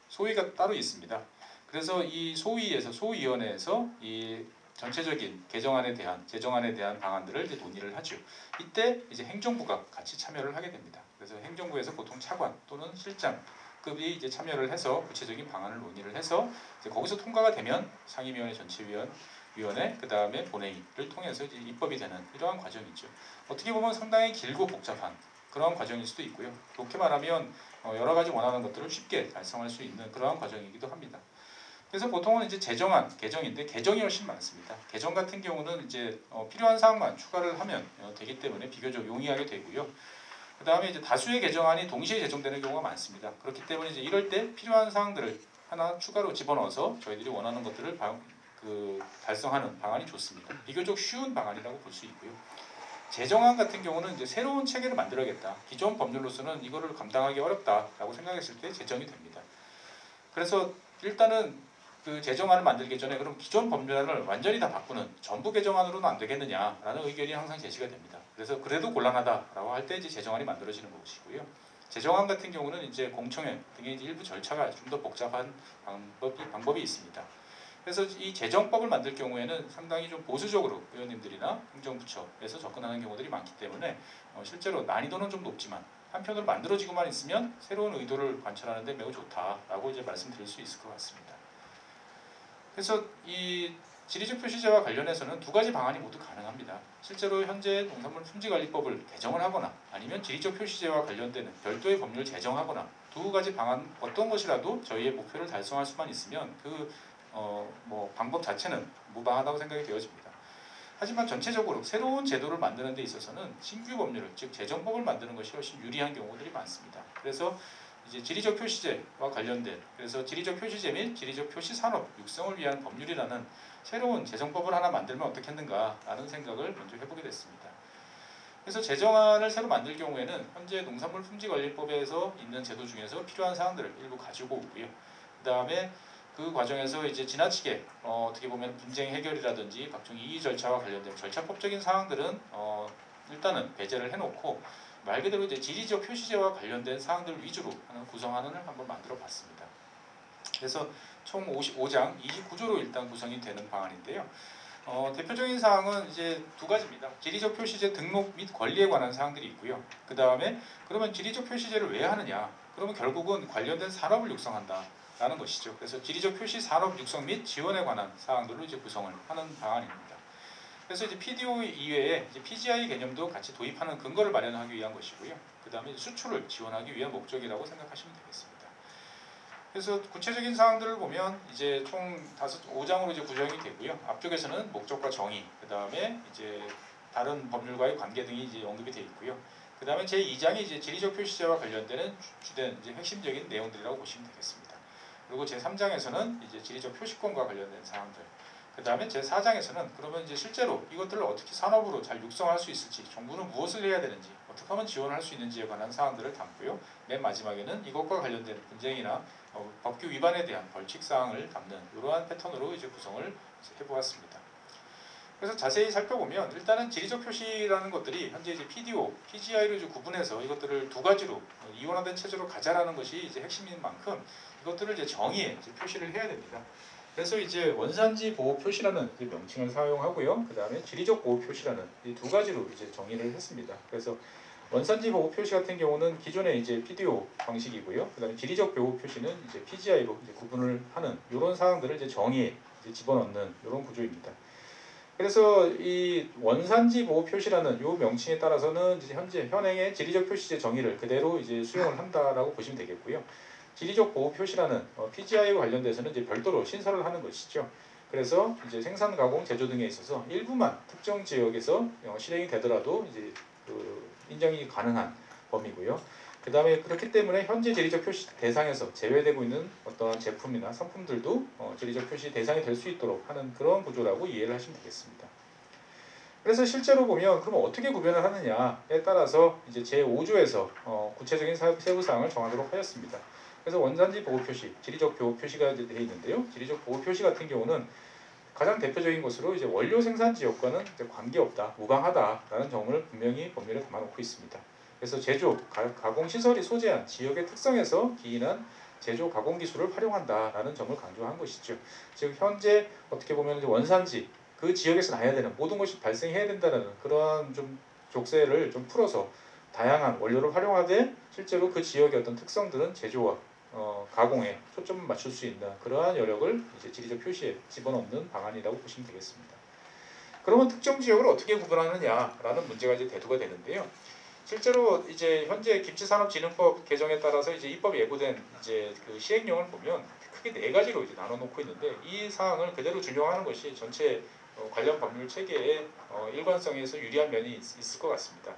소위가 따로 있습니다. 그래서 이 소위원회에서 이 전체적인 개정안에 대한 제정안에 대한 방안들을 이제 논의를 하죠. 이때 이제 행정부가 같이 참여를 하게 됩니다. 그래서 행정부에서 보통 차관 또는 실장급이 이제 참여를 해서 구체적인 방안을 논의를 해서 이제 거기서 통과가 되면 상임위원회 전체위원회 그 다음에 본회의를 통해서 이제 입법이 되는 이러한 과정이죠. 어떻게 보면 상당히 길고 복잡한 그러한 과정일 수도 있고요. 좋게 말하면 여러 가지 원하는 것들을 쉽게 달성할 수 있는 그러한 과정이기도 합니다. 그래서 보통은 이제 제정안, 개정인데 개정이 훨씬 많습니다. 개정 같은 경우는 이제 필요한 사항만 추가를 하면 되기 때문에 비교적 용이하게 되고요. 그 다음에 이제 다수의 개정안이 동시에 제정되는 경우가 많습니다. 그렇기 때문에 이제 이럴 때 필요한 사항들을 하나 추가로 집어넣어서 저희들이 원하는 것들을 달성하는 방안이 좋습니다. 비교적 쉬운 방안이라고 볼 수 있고요. 제정안 같은 경우는 이제 새로운 체계를 만들어야겠다. 기존 법률로서는 이거를 감당하기 어렵다라고 생각했을 때 제정이 됩니다. 그래서 일단은 그 제정안을 만들기 전에 그럼 기존 법률안을 완전히 다 바꾸는 전부 개정안으로는 안 되겠느냐라는 의견이 항상 제시가 됩니다. 그래서 그래도 곤란하다라고 할 때 이제 제정안이 만들어지는 것이고요. 제정안 같은 경우는 이제 공청회 등의 이제 일부 절차가 좀 더 복잡한 방법이 있습니다. 그래서 이 제정법을 만들 경우에는 상당히 좀 보수적으로 의원님들이나 행정부처에서 접근하는 경우들이 많기 때문에 실제로 난이도는 좀 높지만 한편으로 만들어지고만 있으면 새로운 의도를 관철하는 데 매우 좋다라고 이제 말씀드릴 수 있을 것 같습니다. 그래서 이 지리적 표시제와 관련해서는 두 가지 방안이 모두 가능합니다. 실제로 현재 농산물 품질관리법을 개정을 하거나 아니면 지리적 표시제와 관련되는 별도의 법률을 제정하거나 두 가지 방안 어떤 것이라도 저희의 목표를 달성할 수만 있으면 방법 자체는 무방하다고 생각이 되어집니다. 하지만 전체적으로 새로운 제도를 만드는 데 있어서는 신규 법률을 즉 제정법을 만드는 것이 훨씬 유리한 경우들이 많습니다. 그래서 이제 지리적 표시제와 관련된 그래서 지리적 표시제 및 지리적 표시 산업 육성을 위한 법률이라는 새로운 제정법을 하나 만들면 어떻겠는가라는 생각을 먼저 해보게 됐습니다. 그래서 제정안을 새로 만들 경우에는 현재 농산물 품질관리법에서 있는 제도 중에서 필요한 사항들을 일부 가지고 오고요. 그 다음에 그 과정에서 이제 지나치게 어떻게 보면 분쟁 해결이라든지 각종 이의 절차와 관련된 절차법적인 사항들은 일단은 배제를 해놓고 말 그대로 이제 지리적 표시제와 관련된 사항들 위주로 하는 구성안을 한번 만들어 봤습니다. 그래서 총 55장 29조로 일단 구성이 되는 방안인데요. 대표적인 사항은 이제 두 가지입니다. 지리적 표시제 등록 및 관리에 관한 사항들이 있고요. 그 다음에 그러면 지리적 표시제를 왜 하느냐? 그러면 결국은 관련된 산업을 육성한다라는 것이죠. 그래서 지리적 표시 산업 육성 및 지원에 관한 사항들로 이제 구성을 하는 방안입니다. 그래서 이제 PDO 이외에 이제 PGI 개념도 같이 도입하는 근거를 마련하기 위한 것이고요. 그 다음에 수출을 지원하기 위한 목적이라고 생각하시면 되겠습니다. 그래서 구체적인 사항들을 보면 이제 총 5장으로 이제 구성이 되고요. 앞쪽에서는 목적과 정의, 그 다음에 이제 다른 법률과의 관계 등이 이제 언급이 되어 있고요. 그 다음에 제2장이 이제 지리적 표시제와 관련되는 주된 이제 핵심적인 내용들이라고 보시면 되겠습니다. 그리고 제3장에서는 이제 지리적 표시권과 관련된 사항들. 그 다음에 제4장에서는 그러면 이제 실제로 이것들을 어떻게 산업으로 잘 육성할 수 있을지, 정부는 무엇을 해야 되는지, 어떻게 하면 지원할 수 있는지에 관한 사항들을 담고요. 맨 마지막에는 이것과 관련된 분쟁이나 법규 위반에 대한 벌칙 사항을 담는 이러한 패턴으로 이제 구성을 해보았습니다. 그래서 자세히 살펴보면 일단은 지리적 표시라는 것들이 현재 이제 PDO, PGI로 이제 구분해서 이것들을 두 가지로 이원화된 체제로 가자라는 것이 이제 핵심인 만큼 이것들을 이제 정의에 이제 표시를 해야 됩니다. 그래서 이제 원산지 보호 표시라는 이제 명칭을 사용하고요. 그 다음에 지리적 보호 표시라는 이 두 가지로 이제 정의를 했습니다. 그래서 원산지 보호 표시 같은 경우는 기존의 이제 PDO 방식이고요. 그 다음에 지리적 보호 표시는 이제 PGI로 이제 구분을 하는 이런 사항들을 이제 정의에 이제 집어넣는 이런 구조입니다. 그래서 이 원산지 보호 표시라는 요 명칭에 따라서는 이제 현행의 지리적 표시제 정의를 그대로 이제 수용을 한다라고 보시면 되겠고요. 지리적 보호 표시라는 PGI와 관련돼서는 이제 별도로 신설을 하는 것이죠. 그래서 이제 생산, 가공, 제조 등에 있어서 일부만 특정 지역에서 실행이 되더라도 이제 인정이 가능한 범위고요. 그 다음에 그렇기 때문에 현재 지리적 표시 대상에서 제외되고 있는 어떠한 제품이나 상품들도 지리적 표시 대상이 될 수 있도록 하는 그런 구조라고 이해를 하시면 되겠습니다. 그래서 실제로 보면 그럼 어떻게 구별을 하느냐에 따라서 이제 제5조에서 구체적인 세부 사항을 정하도록 하였습니다. 그래서 원산지 보호 표시, 지리적 보호 표시가 이제 되어 있는데요. 지리적 보호 표시 같은 경우는 가장 대표적인 것으로 이제 원료 생산 지역과는 이제 관계없다, 무관하다라는 점을 분명히 법률에 담아놓고 있습니다. 그래서 제조, 가공 시설이 소재한 지역의 특성에서 기인한 제조, 가공 기술을 활용한다라는 점을 강조한 것이죠. 즉 현재 어떻게 보면 이제 원산지 그 지역에서 나야 되는 모든 것이 발생해야 된다는 그러한 좀 족쇄를 좀 풀어서 다양한 원료를 활용하되 실제로 그 지역의 어떤 특성들은 제조와 가공에 초점을 맞출 수 있는 그러한 여력을 이제 지리적 표시에 집어넣는 방안이라고 보시면 되겠습니다. 그러면 특정 지역을 어떻게 구분하느냐라는 문제가 이제 대두가 되는데요. 실제로 이제 현재 김치산업진흥법 개정에 따라서 이제 입법 예고된 이제 그 시행령을 보면 크게 네 가지로 이제 나눠놓고 있는데 이 사항을 그대로 준용하는 것이 전체 관련 법률 체계의 일관성에서 유리한 면이 있을 것 같습니다.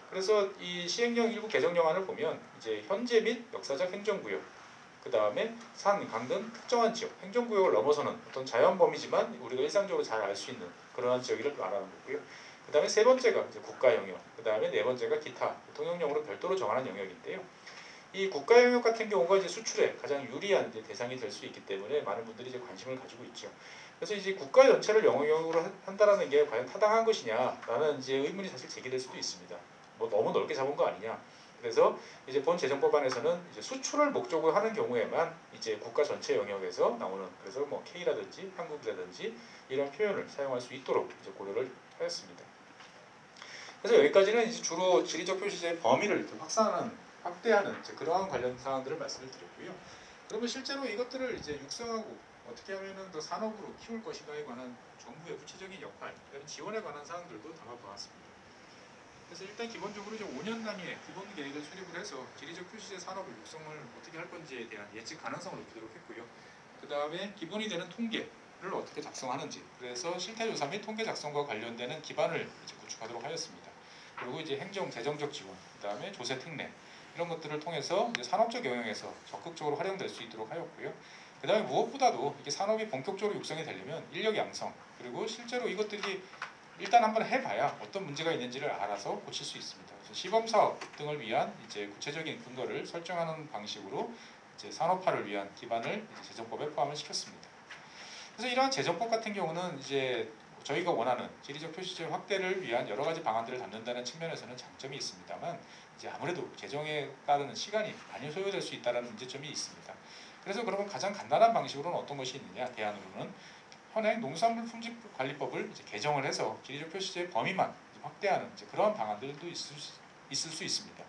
그래서 이 시행령 일부 개정령안을 보면 이제 현재 및 역사적 행정구역, 그 다음에 산, 강 등 특정한 지역, 행정구역을 넘어서는 어떤 자연범위지만 우리가 일상적으로 잘 알 수 있는 그러한 지역을 말하는 거고요. 그 다음에 세 번째가 이제 국가 영역, 그 다음에 네 번째가 기타, 통영령으로 별도로 정하는 영역인데요. 이 국가 영역 같은 경우가 이제 수출에 가장 유리한 이제 대상이 될 수 있기 때문에 많은 분들이 이제 관심을 가지고 있죠. 그래서 이제 국가 전체를 영역으로 한다라는 게 과연 타당한 것이냐라는 이제 의문이 사실 제기될 수도 있습니다. 뭐 너무 넓게 잡은 거 아니냐. 그래서 이제 본 재정법안에서는 이제 수출을 목적으로 하는 경우에만 이제 국가 전체 영역에서 나오는 그래서 뭐 K라든지 한국이라든지 이런 표현을 사용할 수 있도록 이제 고려를 하였습니다. 그래서 여기까지는 이제 주로 지리적 표시제의 범위를 이렇게 확대하는 이제 그러한 관련 사항들을 말씀을 드렸고요. 그러면 실제로 이것들을 이제 육성하고 어떻게 하면은 더 산업으로 키울 것인가에 관한 정부의 구체적인 역할, 지원에 관한 사항들도 담아보았습니다. 그래서 일단 기본적으로 이제 5년 단위의 기본 계획을 수립을 해서 지리적 표시제 산업을 육성을 어떻게 할 건지에 대한 예측 가능성을 높이도록 했고요. 그 다음에 기본이 되는 통계를 어떻게 작성하는지, 그래서 실태조사 및 통계 작성과 관련되는 기반을 이제 구축하도록 하였습니다. 그리고 이제 행정 재정적 지원, 그 다음에 조세 특례 이런 것들을 통해서 이제 산업적 영역에서 적극적으로 활용될 수 있도록 하였고요. 그 다음에 무엇보다도 이게 산업이 본격적으로 육성이 되려면 인력 양성, 그리고 실제로 이것들이 일단 한번 해봐야 어떤 문제가 있는지를 알아서 고칠 수 있습니다. 그래서 시범 사업 등을 위한 이제 구체적인 근거를 설정하는 방식으로 이제 산업화를 위한 기반을 이제 재정법에 포함을 시켰습니다. 그래서 이러한 재정법 같은 경우는 이제 저희가 원하는 지리적 표시제 확대를 위한 여러 가지 방안들을 담는다는 측면에서는 장점이 있습니다만 이제 아무래도 재정에 따르는 시간이 많이 소요될 수 있다는 문제점이 있습니다. 그래서 그러면 가장 간단한 방식으로는 어떤 것이 있느냐? 대안으로는 현행 농산물품질관리법을 이제 개정을 해서 지리적 표시제의 범위만 확대하는 이제 그런 방안들도 있을 수 있습니다.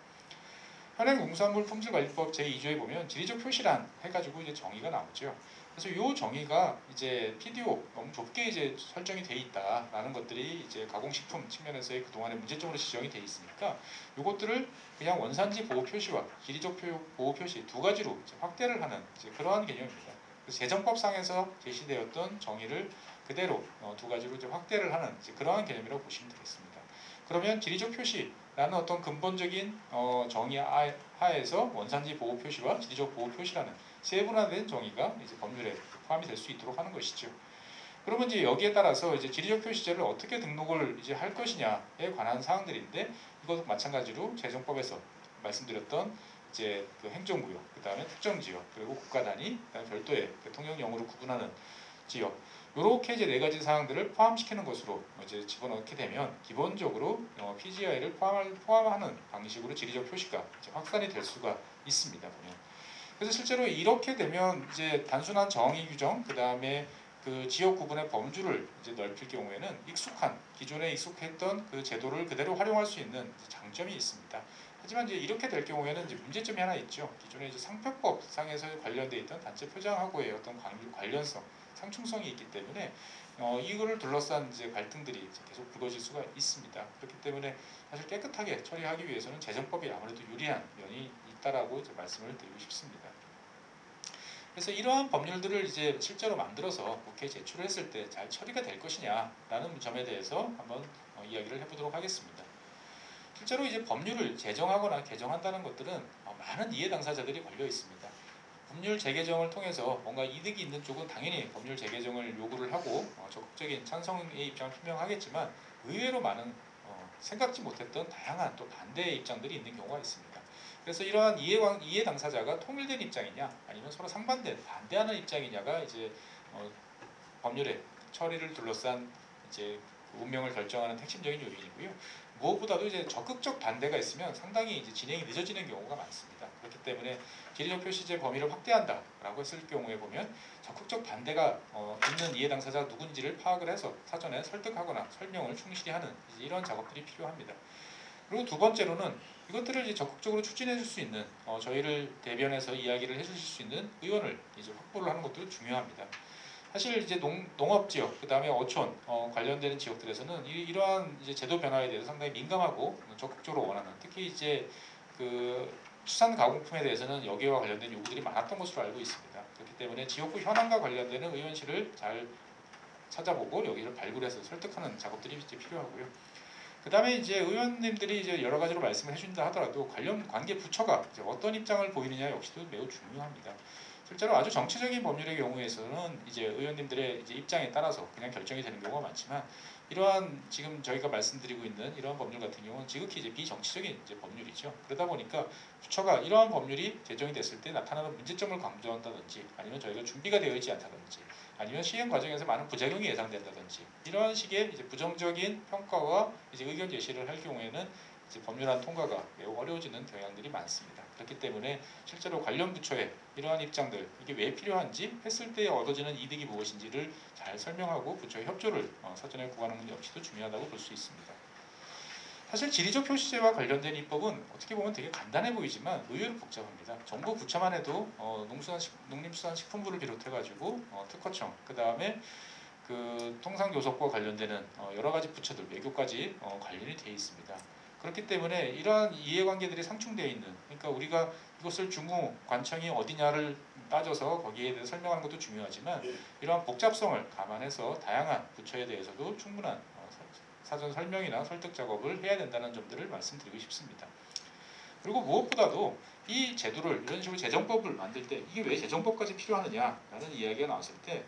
현행 농산물품질관리법 제2조에 보면 지리적 표시란 해가지고 이제 정의가 나오죠. 그래서 이 정의가 이제 PDO 너무 좁게 이제 설정이 돼 있다라는 것들이 이제 가공식품 측면에서의 그동안의 문제점으로 지적이 돼 있으니까 이것들을 그냥 원산지 보호 표시와 지리적 보호 표시 두 가지로 이제 확대를 하는 이제 그러한 개념입니다. 재정법상에서 제시되었던 정의를 그대로 두 가지로 이제 확대를 하는 이제 그러한 개념이라고 보시면 되겠습니다. 그러면 지리적 표시라는 어떤 근본적인 정의 하에서 원산지 보호 표시와 지리적 보호 표시라는 세분화된 정의가 이제 법률에 포함이 될 수 있도록 하는 것이죠. 그러면 이제 여기에 따라서 이제 지리적 표시제를 어떻게 등록을 이제 할 것이냐에 관한 사항들인데, 이것도 마찬가지로 재정법에서 말씀드렸던 이제 그 행정구역, 그 다음에 특정지역, 그리고 국가 단위, 그다음에 별도의 통영령으로 구분하는 지역, 이렇게 이제 네 가지 사항들을 포함시키는 것으로 이제 집어넣게 되면 기본적으로 PGI를 포함하는 방식으로 지리적 표시가 이제 확산이 될 수가 있습니다. 보면. 그래서 실제로 이렇게 되면 이제 단순한 정의 규정, 그 다음에 그 지역 구분의 범주를 이제 넓힐 경우에는 기존에 익숙했던 그 제도를 그대로 활용할 수 있는 장점이 있습니다. 하지만 이제 이렇게 될 경우에는 이제 문제점이 하나 있죠. 기존에 이제 상표법상에서 관련돼 있던 단체 표장하고의 어떤 관련성, 상충성이 있기 때문에 이거를 둘러싼 이제 갈등들이 이제 계속 불거질 수가 있습니다. 그렇기 때문에 사실 깨끗하게 처리하기 위해서는 재정법이 아무래도 유리한 면이 있다라고 이제 말씀을 드리고 싶습니다. 그래서 이러한 법률들을 이제 실제로 만들어서 국회에 제출했을 때 잘 처리가 될 것이냐라는 점에 대해서 한번 이야기를 해보도록 하겠습니다. 실제로 이제 법률을 제정하거나 개정한다는 것들은 많은 이해 당사자들이 걸려 있습니다. 법률 재개정을 통해서 뭔가 이득이 있는 쪽은 당연히 법률 재개정을 요구를 하고 적극적인 찬성의 입장을 표명하겠지만, 의외로 많은 생각지 못했던 다양한 또 반대의 입장들이 있는 경우가 있습니다. 그래서 이러한 이해 당사자가 통일된 입장이냐, 아니면 서로 상반된 반대하는 입장이냐가 이제 법률의 처리를 둘러싼 이제 운명을 결정하는 핵심적인 요인이고요. 무엇보다도 이제 적극적 반대가 있으면 상당히 이제 진행이 늦어지는 경우가 많습니다. 그렇기 때문에 지리적 표시제 범위를 확대한다라고 했을 경우에 보면 적극적 반대가 있는 이해 당사자가 누군지를 파악을 해서 사전에 설득하거나 설명을 충실히 하는 이런 작업들이 필요합니다. 그리고 두 번째로는 이것들을 이제 적극적으로 추진해 줄 수 있는 저희를 대변해서 이야기를 해주실 수 있는 의원을 이제 확보를 하는 것도 중요합니다. 사실 이제 농업 지역, 그 다음에 어촌 관련되는 지역들에서는 이러한 이제 제도 변화에 대해서 상당히 민감하고 적극적으로 원하는, 특히 이제 그 수산 가공품에 대해서는 여기와 관련된 요구들이 많았던 것으로 알고 있습니다. 그렇기 때문에 지역구 현황과 관련되는 의원실을 잘 찾아보고 여기를 발굴해서 설득하는 작업들이 이제 필요하고요. 그 다음에 이제 의원님들이 이제 여러 가지로 말씀을 해준다 하더라도 관련 관계 부처가 이제 어떤 입장을 보이느냐 역시도 매우 중요합니다. 실제로 아주 정치적인 법률의 경우에서는 이제 의원님들의 이제 입장에 따라서 그냥 결정이 되는 경우가 많지만, 이러한 지금 저희가 말씀드리고 있는 이러한 법률 같은 경우는 지극히 이제 비정치적인 이제 법률이죠. 그러다 보니까 부처가 이러한 법률이 제정이 됐을 때 나타나는 문제점을 강조한다든지, 아니면 저희가 준비가 되어 있지 않다든지, 아니면 시행 과정에서 많은 부작용이 예상된다든지, 이런 식의 이제 부정적인 평가와 이제 의견 제시를 할 경우에는 이제 법률안 통과가 매우 어려워지는 경향들이 많습니다. 그렇기 때문에 실제로 관련 부처의 이러한 입장들, 이게 왜 필요한지, 했을 때 얻어지는 이득이 무엇인지를 잘 설명하고 부처의 협조를 사전에 구하는 것 역시도 중요하다고 볼 수 있습니다. 사실 지리적 표시제와 관련된 입법은 어떻게 보면 되게 간단해 보이지만 의외로 복잡합니다. 정부 부처만 해도 농림수산식품부를 비롯해가지고 특허청, 그 다음에 그 통상교섭과 관련되는 여러 가지 부처들, 외교까지 관련이 되어 있습니다. 그렇기 때문에 이러한 이해관계들이 상충되어 있는, 그러니까 우리가 이것을 중후 관청이 어디냐를 따져서 거기에 대해서 설명하는 것도 중요하지만, 이러한 복잡성을 감안해서 다양한 부처에 대해서도 충분한 사전 설명이나 설득 작업을 해야 된다는 점들을 말씀드리고 싶습니다. 그리고 무엇보다도 이 제도를 이런 식으로 재정법을 만들 때 이게 왜 재정법까지 필요하느냐라는 이야기가 나왔을 때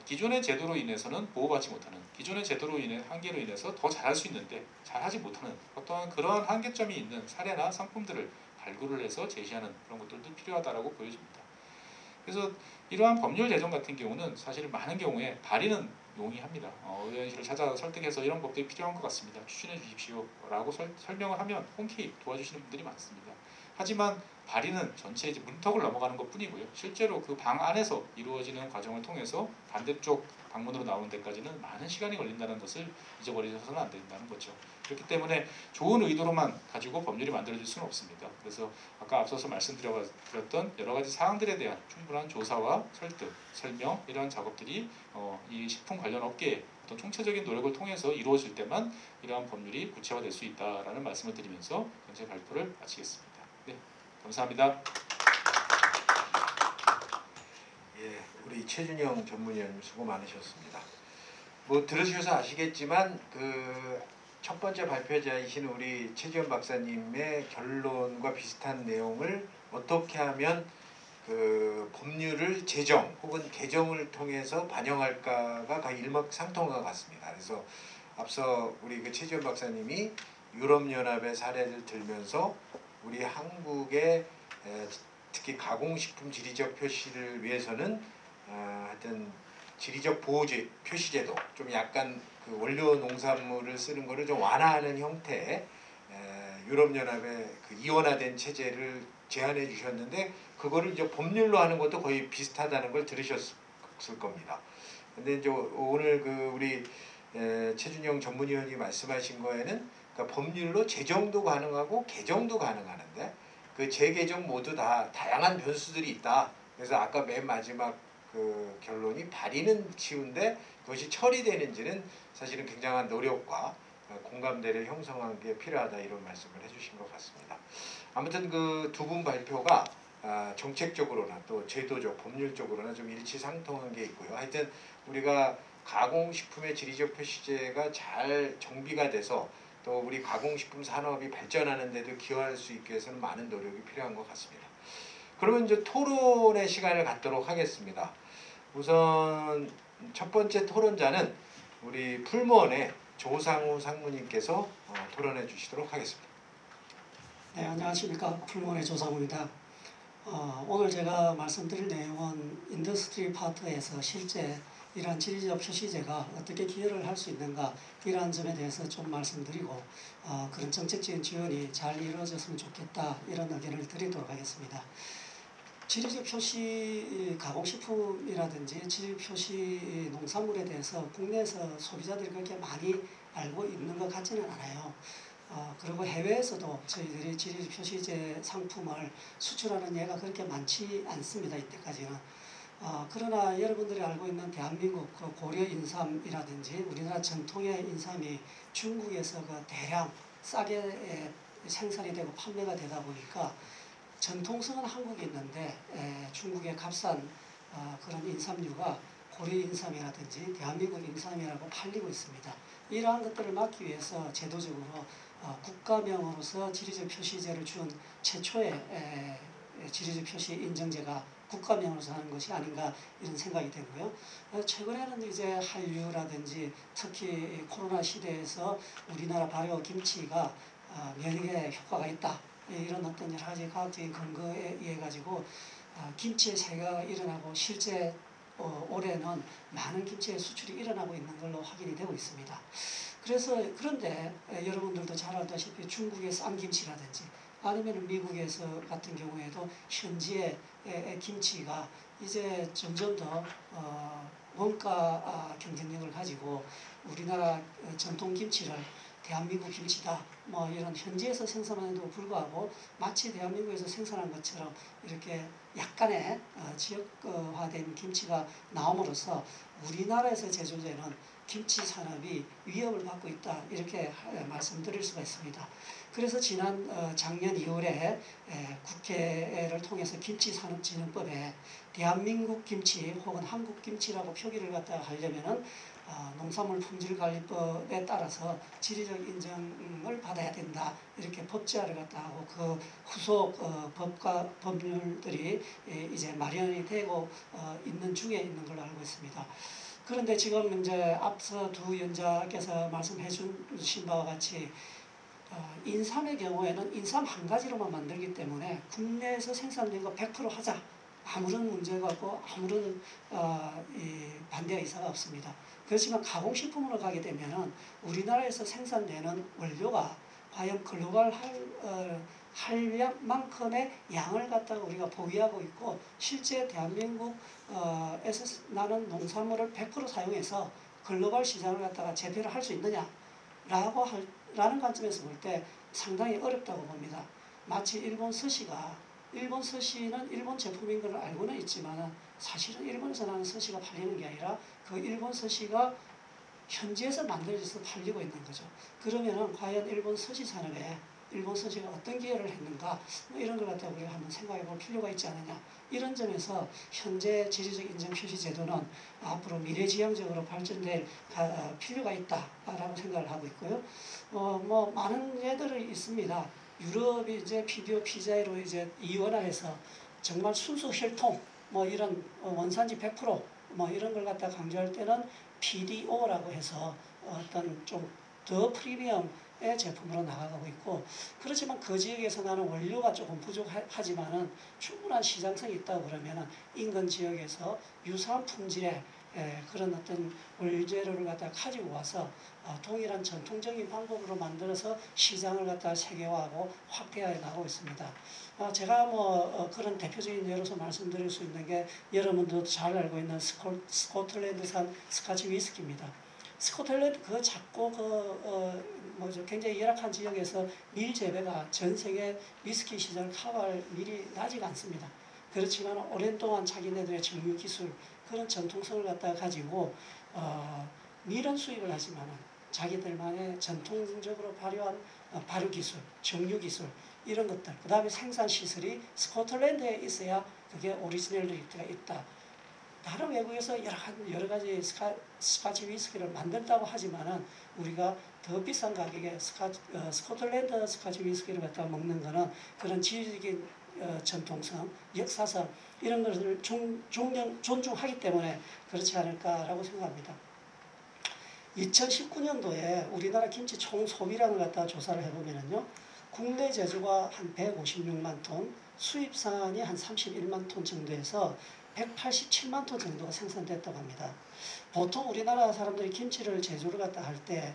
기존의 제도로 인해서는 보호받지 못하는, 기존의 제도로 인해 한계로 인해서 더 잘할 수 있는데 잘하지 못하는 어떠한 그러한 한계점이 있는 사례나 상품들을 발굴을 해서 제시하는 그런 것들도 필요하다라고 보여집니다. 그래서 이러한 법률 제정 같은 경우는 사실 많은 경우에 발의는 용이합니다. 의원실을 찾아서 설득해서 이런 법들이 필요한 것 같습니다. 추진해 주십시오라고 설명을 하면 흔쾌히 도와주시는 분들이 많습니다. 하지만 발의는 전체 이제 문턱을 넘어가는 것뿐이고요. 실제로 그 방 안에서 이루어지는 과정을 통해서 반대쪽 방문으로 나오는 데까지는 많은 시간이 걸린다는 것을 잊어버리셔서는 안 된다는 거죠. 그렇기 때문에 좋은 의도로만 가지고 법률이 만들어질 수는 없습니다. 그래서 아까 앞서서 말씀드렸던 여러 가지 사항들에 대한 충분한 조사와 설득, 설명, 이러한 작업들이 이 식품 관련 업계의 어떤 총체적인 노력을 통해서 이루어질 때만 이러한 법률이 구체화될 수 있다라는 말씀을 드리면서 현재 발표를 마치겠습니다. 네, 감사합니다.
예, 우리 최준영 전문위원님 수고 많으셨습니다. 뭐 들으셔서 아시겠지만 그 첫 번째 발표자이신 우리 최지원 박사님의 결론과 비슷한 내용을 어떻게 하면 그 법률을 제정 혹은 개정을 통해서 반영할까가 거의 일맥상통한 것 같습니다. 그래서 앞서 우리 그 최지원 박사님이 유럽연합의 사례를 들면서 우리 한국의 특히 가공식품 지리적 표시를 위해서는 하여튼 지리적 보호제 표시제도 좀 약간 그 원료 농산물을 쓰는 거를 좀 완화하는 형태의 유럽연합의 그 이원화된 체제를 제안해 주셨는데 그거를 이제 법률로 하는 것도 거의 비슷하다는 걸 들으셨을 겁니다. 근데 이제 오늘 그 우리 최준영 전문위원이 말씀하신 거에는 그러니까 법률로 제정도 가능하고 개정도 가능하는데 그 재개정 모두 다 다양한 변수들이 있다. 그래서 아까 맨 마지막 그 결론이 발의는 쉬운데 그것이 처리되는지는 사실은 굉장한 노력과 공감대를 형성한 게 필요하다 이런 말씀을 해주신 것 같습니다. 아무튼 그 두 분 발표가 정책적으로나 또 제도적, 법률적으로나 좀 일치상통한 게 있고요. 하여튼 우리가 가공식품의 지리적 표시제가 잘 정비가 돼서 또 우리 가공식품 산업이 발전하는 데도 기여할 수 있게 해서는 많은 노력이 필요한 것 같습니다. 그러면 이제 토론의 시간을 갖도록 하겠습니다. 우선 첫 번째 토론자는 우리 풀무원의 조상우 상무님께서 토론해 주시도록 하겠습니다.
네, 안녕하십니까. 풀무원의 조상우입니다. 오늘 제가 말씀드릴 내용은 인더스트리 파트에서 실제 이러한 지리적 표시제가 어떻게 기여를 할 수 있는가 이러한 점에 대해서 좀 말씀드리고 그런 정책적인 지원이 잘 이루어졌으면 좋겠다 이런 의견을 드리도록 하겠습니다. 지리적 표시 가공식품이라든지 지리적 표시 농산물에 대해서 국내에서 소비자들이 그렇게 많이 알고 있는 것 같지는 않아요. 그리고 해외에서도 저희들이 지리적 표시제 상품을 수출하는 예가 그렇게 많지 않습니다. 이때까지는. 그러나 여러분들이 알고 있는 대한민국 그 고려 인삼이라든지 우리나라 전통의 인삼이 중국에서 그 대량 싸게 생산이 되고 판매가 되다 보니까 전통성은 한국에 있는데 중국의 값싼 그런 인삼류가 고려 인삼이라든지 대한민국 인삼이라고 팔리고 있습니다. 이러한 것들을 막기 위해서 제도적으로 국가명으로서 지리적 표시제를 준 최초의 지리적 표시 인정제가 국가명으로서 하는 것이 아닌가 이런 생각이 되고요. 최근에는 이제 한류라든지 특히 코로나 시대에서 우리나라 발효 김치가 면역에 효과가 있다. 이런 어떤 여러 가지 과학적인 근거에 의해 가지고 김치의 세계가 일어나고 실제 올해는 많은 김치의 수출이 일어나고 있는 걸로 확인이 되고 있습니다. 그런데 여러분들도 잘 알다시피 중국의 쌈김치라든지 아니면 미국에서 같은 경우에도 현지의 김치가 이제 점점 더 원가 경쟁력을 가지고 우리나라 전통 김치를 대한민국 김치다 뭐 이런 현지에서 생산함에도 불구하고 마치 대한민국에서 생산한 것처럼 이렇게 약간의 지역화된 김치가 나옴으로써 우리나라에서 제조되는 김치 산업이 위협을 받고 있다 이렇게 말씀드릴 수가 있습니다. 그래서 작년 2월에 국회를 통해서 김치산업진흥법에 대한민국 김치 혹은 한국 김치라고 표기를 갖다가 하려면은 농산물 품질관리법에 따라서 지리적 인정을 받아야 된다 이렇게 법제화를 갖다 하고 그 후속 법률들이 이제 마련이 되고 있는 중에 있는 걸로 알고 있습니다. 그런데 지금 이제 앞서 두 위원자께서 말씀해 주신 바와 같이 인삼의 경우에는 인삼 한 가지로만 만들기 때문에 국내에서 생산된 거 100% 하자. 아무런 문제가 없고 아무런 반대 의사가 없습니다. 그렇지만 가공식품으로 가게 되면은 우리나라에서 생산되는 원료가 과연 글로벌 할 만큼의 양을 갖다가 우리가 보유하고 있고 실제 대한민국에서 나는 농산물을 100% 사용해서 글로벌 시장을 갖다가 재배를 할 수 있느냐라는 관점에서 볼 때 상당히 어렵다고 봅니다. 마치 일본 서시는 일본 제품인 걸 알고는 있지만 사실은 일본에서 나는 서시가 팔리는 게 아니라 그 일본 서시가 현지에서 만들어져서 팔리고 있는 거죠. 그러면은 과연 일본 서시 산업에 일본 선지가 어떤 기여를 했는가 뭐 이런 걸 갖다 우리가 한번 생각해 볼 필요가 있지 않느냐. 이런 점에서 현재 지리적 인정 표시 제도는 앞으로 미래지향적으로 발전될 필요가 있다라고 생각을 하고 있고요. 뭐 많은 예들이 있습니다. 유럽이 이제 PDO, PGI로 이제 이원화해서 정말 순수 혈통 뭐 이런 원산지 100%뭐 이런 걸 갖다 강조할 때는 PDO라고 해서 어떤 좀 더 프리미엄의 제품으로 나아가고 있고, 그렇지만 그 지역에서 나는 원료가 조금 부족하지만은 충분한 시장성이 있다고 그러면은 인근 지역에서 유사한 품질의 그런 어떤 원재료를 갖다 가지고 와서 동일한 전통적인 방법으로 만들어서 시장을 갖다 세계화하고 확대해 나가고 있습니다. 제가 뭐 그런 대표적인 예로서 말씀드릴 수 있는 게 여러분도 잘 알고 있는 스코틀랜드산 스카치 위스키입니다. 스코틀랜드 그 작고 뭐죠 굉장히 열악한 지역에서 밀 재배가 전 세계 위스키 시장을 커버할 밀이 나지가 않습니다. 그렇지만 오랜 동안 자기네들의 정유 기술 그런 전통성을 갖다가 가지고 밀은 수입을 하지만은 자기들만의 전통적으로 발효한 발효 기술, 정유 기술 이런 것들, 그 다음에 생산 시설이 스코틀랜드에 있어야 그게 오리지널리티가 있다. 다른 외국에서 여러 가지 스카치 위스키를 만든다고 하지만은 우리가 더 비싼 가격에 스코틀랜드 스카치 위스키를 갖다 먹는 거는 그런 지리적인 전통성, 역사성 이런 것을 존중하기 때문에 그렇지 않을까라고 생각합니다. 2019년도에 우리나라 김치 총 소비량을 갖다 조사를 해보면은요, 국내 제조가 한 156만 톤, 수입산이 한 31만 톤 정도에서 187만 톤 정도가 생산됐다고 합니다. 보통 우리나라 사람들이 김치를 제조를 갖다 할 때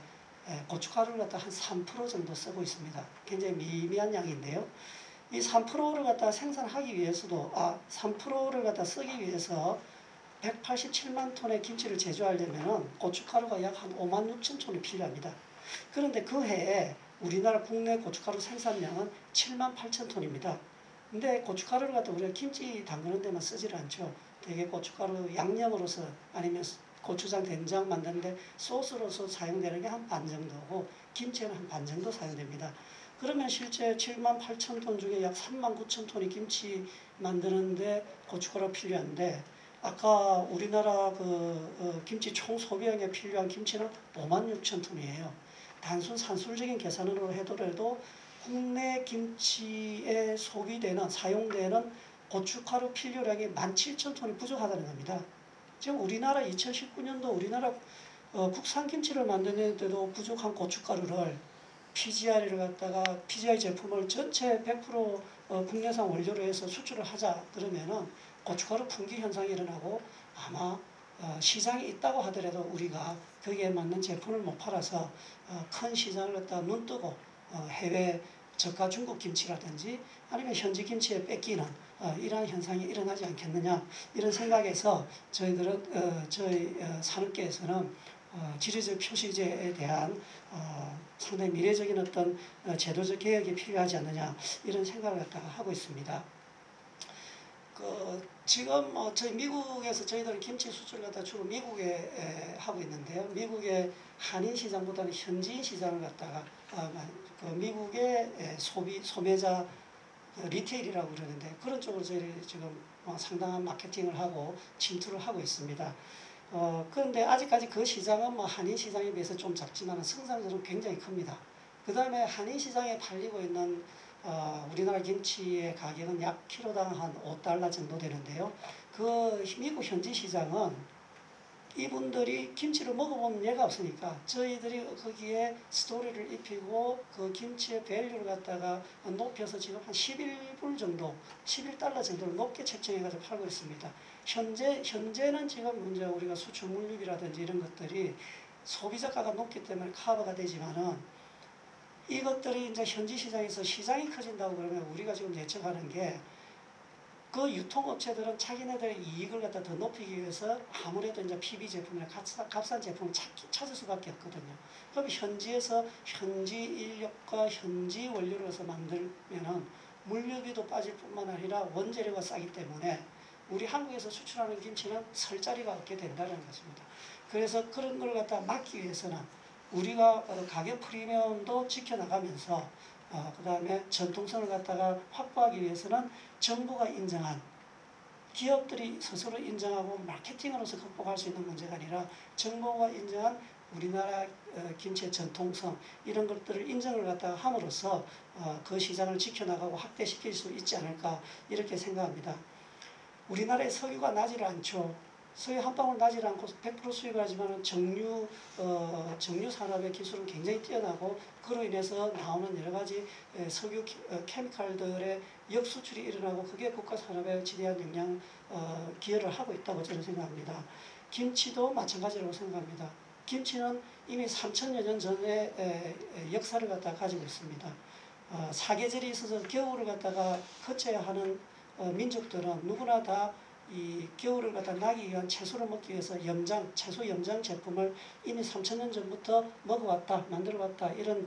고춧가루를 갖다 한 3% 정도 쓰고 있습니다. 굉장히 미미한 양인데요. 이 3%를 갖다 생산하기 위해서도 3%를 갖다 쓰기 위해서 187만 톤의 김치를 제조하려면 고춧가루가 약 한 5만 6천 톤이 필요합니다. 그런데 그 해에 우리나라 국내 고춧가루 생산량은 7만 8천 톤입니다. 근데 고춧가루를 갖다 우리가 김치 담그는 데만 쓰질 않죠. 되게 고춧가루 양념으로서 아니면 고추장, 된장 만드는데 소스로서 사용되는 게 한 반 정도고 김치는 한 반 정도 사용됩니다. 그러면 실제 7만 8천 톤 중에 약 3만 9천 톤이 김치 만드는데 고춧가루가 필요한데, 아까 우리나라 김치 총 소비량에 필요한 김치는 5만 6천 톤이에요. 단순 산술적인 계산으로 해도 국내 김치에 소비되는, 사용되는 고춧가루 필요량이 17,000톤이 부족하다는 겁니다. 지금 우리나라 2019년도 우리나라 국산 김치를 만드는데도 부족한 고춧가루를 PGI를 갖다가 PGI 제품을 전체 100% 국내산 원료로 해서 수출을 하자 그러면은 고춧가루 품귀 현상이 일어나고 아마 시장이 있다고 하더라도 우리가 거기에 맞는 제품을 못 팔아서 큰 시장을 갖다 눈 뜨고 해외 저가 중국 김치라든지 아니면 현지 김치에 뺏기는 이러한 현상이 일어나지 않겠느냐, 이런 생각에서 저희들은 저희 산업계에서는 지리적 표시제에 대한 상당히 미래적인 어떤 제도적 개혁이 필요하지 않느냐, 이런 생각을 갖다가 하고 있습니다. 지금 저희 미국에서 저희들은 김치 수출을 갖다 주로 미국에 하고 있는데요. 미국의 한인 시장보다는 현지인 시장을 갖다가 미국의 소매자 리테일이라고 그러는데 그런 쪽으로 저희들이 지금 상당한 마케팅을 하고 침투를 하고 있습니다. 그런데 아직까지 그 시장은 한인 시장에 비해서 좀 작지만 성장률은 굉장히 큽니다. 그 다음에 한인 시장에 팔리고 있는 우리나라 김치의 가격은 약 키로당 한 $5 정도 되는데요. 그 미국 현지 시장은 이분들이 김치를 먹어본 예가 없으니까 저희들이 거기에 스토리를 입히고 그 김치의 밸류를 갖다가 높여서 지금 한 11불 정도, $11 정도를 높게 책정해가지고 팔고 있습니다. 현재는 지금 이제 우리가 수출 물류비라든지 이런 것들이 소비자가가 높기 때문에 커버가 되지만은 이것들이 이제 현지 시장에서 시장이 커진다고 그러면 우리가 지금 예측하는 게 그 유통업체들은 자기네들의 이익을 갖다 더 높이기 위해서 아무래도 이제 PB 제품이나 값싼 제품을 찾을 수밖에 없거든요. 그럼 현지에서 현지 인력과 현지 원료를 해서 만들면은 물류비도 빠질 뿐만 아니라 원재료가 싸기 때문에 우리 한국에서 수출하는 김치는 설 자리가 없게 된다는 것입니다. 그래서 그런 걸 갖다 막기 위해서는 우리가 가격 프리미엄도 지켜나가면서 그다음에 전통성을 갖다가 확보하기 위해서는 정부가 인정한 기업들이 스스로 인정하고 마케팅으로서 극복할 수 있는 문제가 아니라 정부가 인정한 우리나라 김치의 전통성 이런 것들을 인정을 갖다가 함으로써 그 시장을 지켜나가고 확대시킬 수 있지 않을까 이렇게 생각합니다. 우리나라의 석유가 나지를 않죠. 석유 한 방울 나지를 않고 100% 수입을 하지만 정유 산업의 기술은 굉장히 뛰어나고 그로 인해서 나오는 여러 가지 석유 케미칼들의 역수출이 일어나고 그게 국가 산업에 지대한 영향 기여를 하고 있다고 저는 생각합니다. 김치도 마찬가지라고 생각합니다. 김치는 이미 3천여 년 전에 역사를 갖다 가지고 있습니다. 사계절이 있어서 겨울을 갖다가 거쳐야 하는 민족들은 누구나 다 이 겨울을 갖다 나기 위한 채소를 먹기 위해서 채소 염장 제품을 이미 3,000년 전부터 먹어왔다, 만들어왔다 이런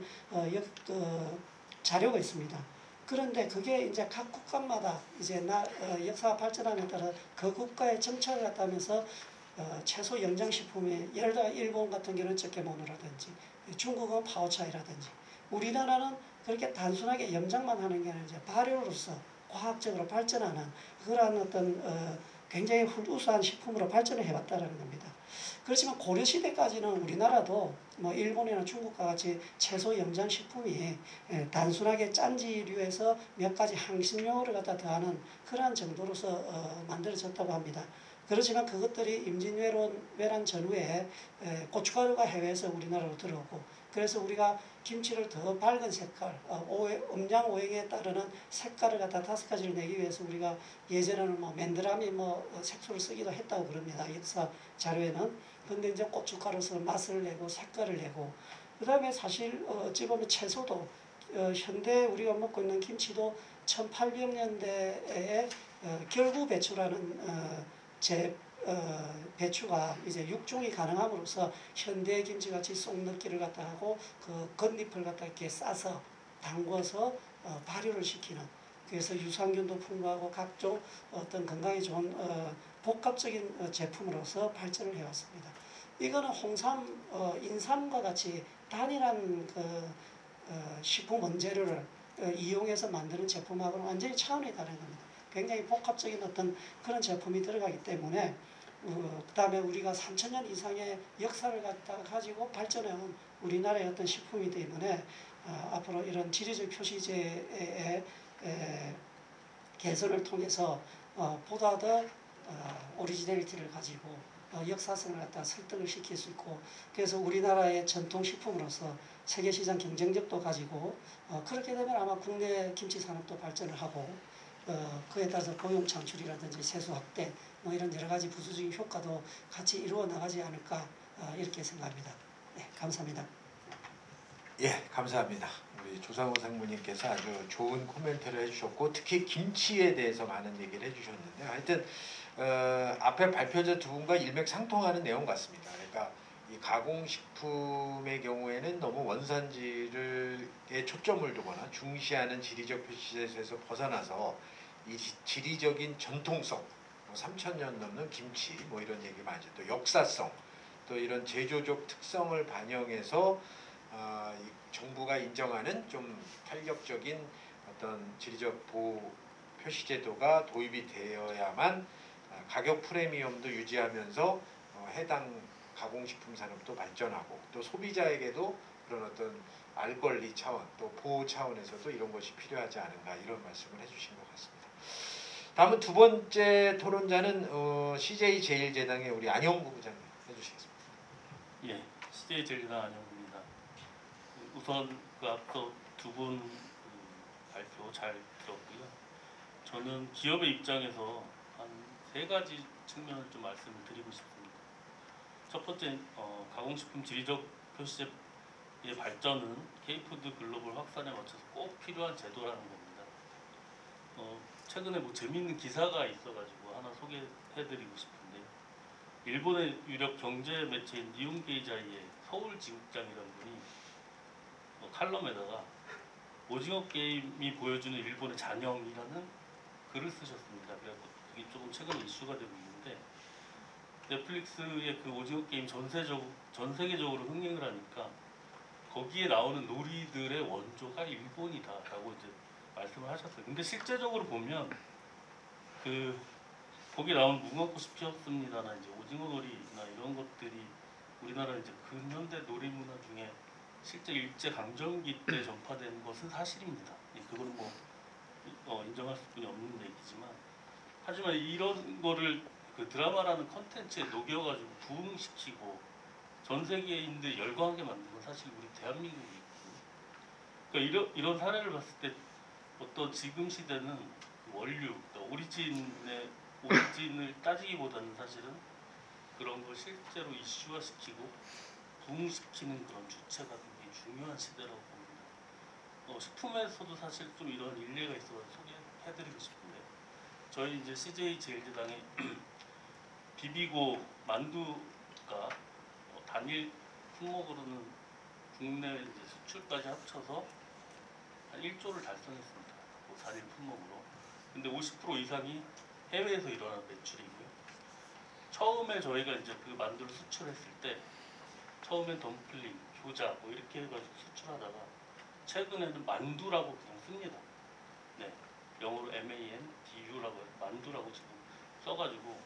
자료가 있습니다. 그런데 그게 이제 각 국가마다 이제 역사가 발전함에 따라 그 국가의 정책을 갖다 하면서 채소 염장식품이 예를 들어 일본 같은 경우는 쩌케모노라든지 중국은 파오차이라든지 우리나라는 그렇게 단순하게 염장만 하는 게 아니라 이제 발효로서 과학적으로 발전하는 그러한 어떤 굉장히 우수한 식품으로 발전을 해왔다는 겁니다. 그렇지만 고려시대까지는 우리나라도 뭐 일본이나 중국과 같이 채소 염장식품이 단순하게 짠지류에서 몇 가지 향신료를 갖다 더하는 그러한 정도로서 만들어졌다고 합니다. 그렇지만 그것들이 임진왜란 전후에 고춧가루가 해외에서 우리나라로 들어오고 그래서 우리가 김치를 더 밝은 색깔, 음양오행에 따르는 색깔을 갖다 5가지를 내기 위해서 우리가 예전에는 뭐 맨드라미 색소를 쓰기도 했다고 그럽니다. 역사 자료에는. 근데 이제 고춧가루에서 맛을 내고 색깔을 내고 그 다음에 사실 어찌 보면 채소도 현대 우리가 먹고 있는 김치도 1800년대에 결구배추라는 배추가 이제 육종이 가능함으로써 현대 김치같이 쏙넣기를 갖다 하고 그 겉잎을 갖다 이렇게 싸서 담궈서 발효를 시키는 그래서 유산균도 풍부하고 각종 어떤 건강에 좋은 복합적인 제품으로서 발전을 해왔습니다. 이거는 홍삼, 인삼과 같이 단일한 식품 원재료를 이용해서 만드는 제품하고는 완전히 차원이 다른 겁니다. 굉장히 복합적인 어떤 그런 제품이 들어가기 때문에 그 다음에 우리가 3,000년 이상의 역사를 가지고 발전해온 우리나라의 어떤 식품이기 때문에 앞으로 이런 지리적 표시제의 개선을 통해서 보다 더 오리지널리티를 가지고 역사성을 갖다 설득을 시킬 수 있고 그래서 우리나라의 전통식품으로서 세계시장 경쟁력도 가지고 그렇게 되면 아마 국내 김치 산업도 발전을 하고 그에 따라서 고용 창출이라든지 세수 확대 뭐 이런 여러 가지 부수적인 효과도 같이 이루어 나가지 않을까 이렇게 생각합니다. 네, 감사합니다.
예, 감사합니다. 우리 조상우 상무님께서 아주 좋은 코멘트를 해주셨고 특히 김치에 대해서 많은 얘기를 해주셨는데 하여튼 앞에 발표자 두 분과 일맥상통하는 내용 같습니다. 그러니까 이 가공식품의 경우에는 너무 원산지에 초점을 두거나 중시하는 지리적 표시에서 벗어나서 이 지리적인 전통성, 3,000년 넘는 김치 뭐 이런 얘기 많죠. 또 역사성, 또 이런 제조적 특성을 반영해서 정부가 인정하는 좀 탄력적인 어떤 지리적 보호 표시제도가 도입이 되어야만 가격 프리미엄도 유지하면서 해당 가공식품 산업도 발전하고 또 소비자에게도 그런 어떤 알 권리 차원 또 보호 차원에서도 이런 것이 필요하지 않은가 이런 말씀을 해주신 것 같습니다. 다음은 두 번째 토론자는 CJ제일제당의 우리 안영구 부장님 해주시겠습니다.
예, CJ제일제당 안영구입니다. 우선 그 앞서 두 분 발표 잘 들었고요. 저는 기업의 입장에서 한 3가지 측면을 좀 말씀을 드리고 싶습니다. 첫 번째, 가공식품 지리적 표시제의 발전은 K푸드 글로벌 확산에 맞춰서 꼭 필요한 제도라는 겁니다. 최근에 뭐 재미있는 기사가 있어가지고 하나 소개해드리고 싶은데요. 일본의 유력 경제 매체인 니혼게이자이의 서울지국장이라는 분이 칼럼에다가 오징어 게임이 보여주는 일본의 잔영이라는 글을 쓰셨습니다. 그래서 그게 조금 최근에 이슈가 되고 있는데 넷플릭스의 그 오징어 게임 전 세계적으로 흥행을 하니까 거기에 나오는 놀이들의 원조가 일본이다라고 이제 말씀을 하셨어요. 근데 실제적으로 보면 그 거기 나온 무궁화꽃이 피었습니다나 이제 오징어 놀이나 이런 것들이 우리나라 이제 근현대 놀이문화 중에 실제 일제 강점기 때 전파된 것은 사실입니다. 예, 그거는 뭐 인정할 수뿐이 없는 얘기지만 하지만 이런 거를 그 드라마라는 컨텐츠에 녹여가지고 부흥시키고 전 세계인들이 열광하게 만든 건 사실 우리 대한민국이고 그러니까 이런 사례를 봤을 때 어떤 지금 시대는 원류, 그러니까 오리진을 따지기보다는 사실은 그런 걸 실제로 이슈화시키고 부흥시키는 그런 주체가 굉장히 중요한 시대라고 봅니다. 식품에서도 사실 좀 이런 일례가 있어서 소개해드리고 싶은데 저희 이제 CJ 제일제당에 비비고 만두가 단일 품목으로는 국내 이제 수출까지 합쳐서 한 1조를 달성했습니다. 그 단일 품목으로. 근데 50% 이상이 해외에서 일어난 매출이고요. 처음에 저희가 이제 그 만두를 수출했을 때 처음엔 덤플링, 교자 뭐 이렇게 해가지고 수출하다가 최근에는 만두라고 그냥 씁니다. 네, 영어로 MANDU라고 해요. 만두라고 지금 써가지고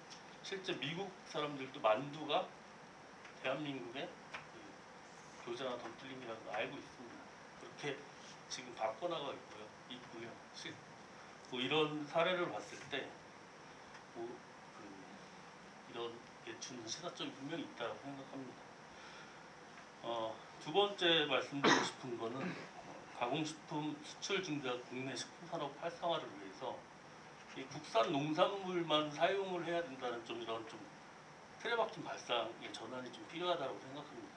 실제 미국 사람들도 만두가 대한민국의 그 교자나 덤플링이라는 걸 알고 있습니다. 그렇게 지금 바꿔나가고 있고요. 뭐 이런 사례를 봤을 때 뭐 이런 게 주는 시사점이 분명히 있다고 생각합니다. 두 번째 말씀드리고 싶은 거는 가공식품 수출 증가, 국내 식품 산업 활성화를 위해서 이 국산 농산물만 사용을 해야 된다는 좀 이런 좀 틀에 박힌 발상의 전환이 좀 필요하다고 생각합니다.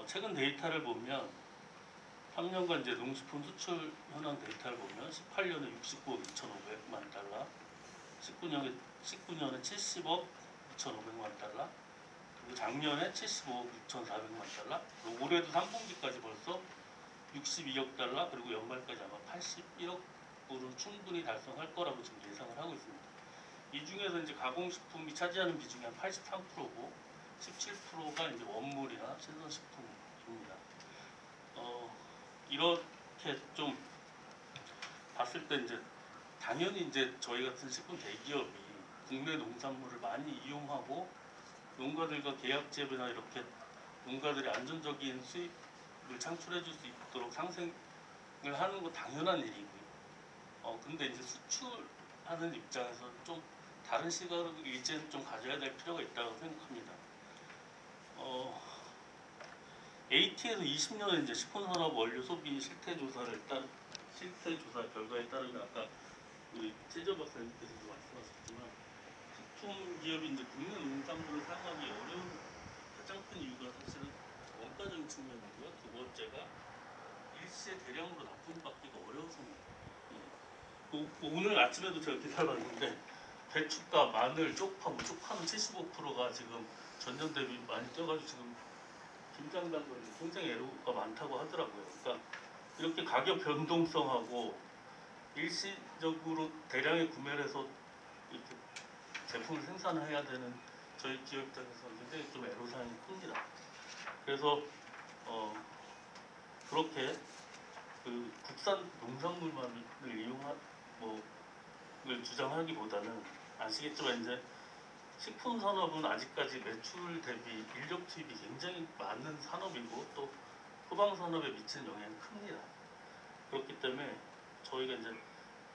최근 데이터를 보면 3년간 이제 농식품 수출 현황 데이터를 보면 18년에 69억 2,500만 달러, 19년에 70억 2,500만 달러, 그리고 작년에 75억 6,400만 달러, 그리고 올해도 3분기까지 벌써 62억 달러, 그리고 연말까지 아마 81억으로 충분히 달성할 거라고 지금 예상을 하고 있습니다. 이 중에서 이제 가공식품이 차지하는 비중이 한 83%고 17%가 이제 원물이나 신선식품입니다. 이렇게 좀 봤을 때 이제 당연히 이제 저희 같은 식품 대기업이 국내 농산물을 많이 이용하고 농가들과 계약제나 이렇게 농가들이 안정적인 수입을 창출해 줄 수 있도록 상생을 하는 건 당연한 일이고요. 근데 이제 수출하는 입장에서 좀 다른 시각을 이제는 좀 가져야 될 필요가 있다고 생각합니다. AT에서 20년의 이제 식품산업 원료 소비 실태 조사 결과에 따르면 아까 우리 최저 박사님께서도 말씀하셨지만 식품 기업이 이제 국내 농산물을 사용하기 어려운 가장 큰 이유가 사실은 원가적인 측면이고요. 두 번째가 일시에 대량으로 납품받기가 어려워서입니다. 오늘 아침에도 제가 기사를 봤는데 배추가, 마늘, 쪽파는 75%가 지금 전년 대비 많이 뛰어가지고 지금 김장당도 굉장히 애로가 많다고 하더라고요. 그러니까 이렇게 가격 변동성하고 일시적으로 대량의 구매를 해서 이렇게 제품을 생산해야 되는 저희 기업 입장에서는 굉장히 좀 애로사항이 큽니다. 그래서 그렇게 그 국산 농산물만을 을 주장하기보다는 아시겠지만 이제 식품 산업은 아직까지 매출 대비 인력 투입이 굉장히 많은 산업이고 또 소방 산업에 미치는 영향이 큽니다. 그렇기 때문에 저희가 이제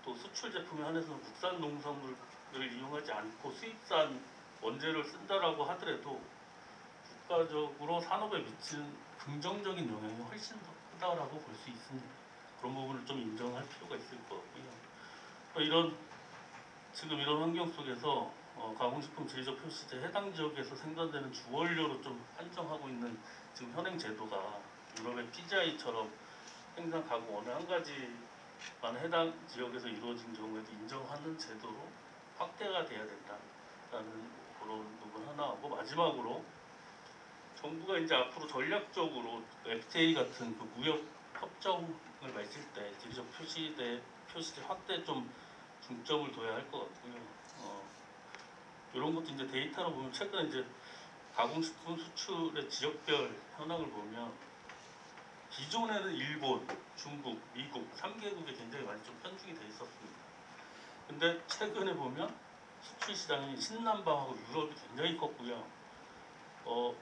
또 수출 제품에 한해서는 국산 농산물을 이용하지 않고 수입산 원재료를 쓴다라고 하더라도 국가적으로 산업에 미치는 긍정적인 영향이 훨씬 더 크다라고 볼 수 있습니다. 그런 부분을 좀 인정할 필요가 있을 것 같고요. 지금 이런 환경 속에서 가공식품 지리적 표시제 해당 지역에서 생산되는 주원료로 좀 한정하고 있는 지금 현행 제도가 유럽의 PGI처럼 생산 가공 어느 한 가지만 해당 지역에서 이루어진 경우에도 인정하는 제도로 확대가 돼야 된다라는 그런 부분 하나 하고 마지막으로 정부가 이제 앞으로 전략적으로 FTA 같은 그 무역 협정을 맺을 때 지리적 표시제 확대 좀 중점을 둬야 할 것 같고요. 이런 것도 이제 데이터로 보면 최근에 이제 가공식품 수출의 지역별 현황을 보면 기존에는 일본, 중국, 미국 3개국에 굉장히 많이 좀 편중이 돼 있었습니다. 근데 최근에 보면 수출 시장이 신남방하고 유럽이 굉장히 컸고요.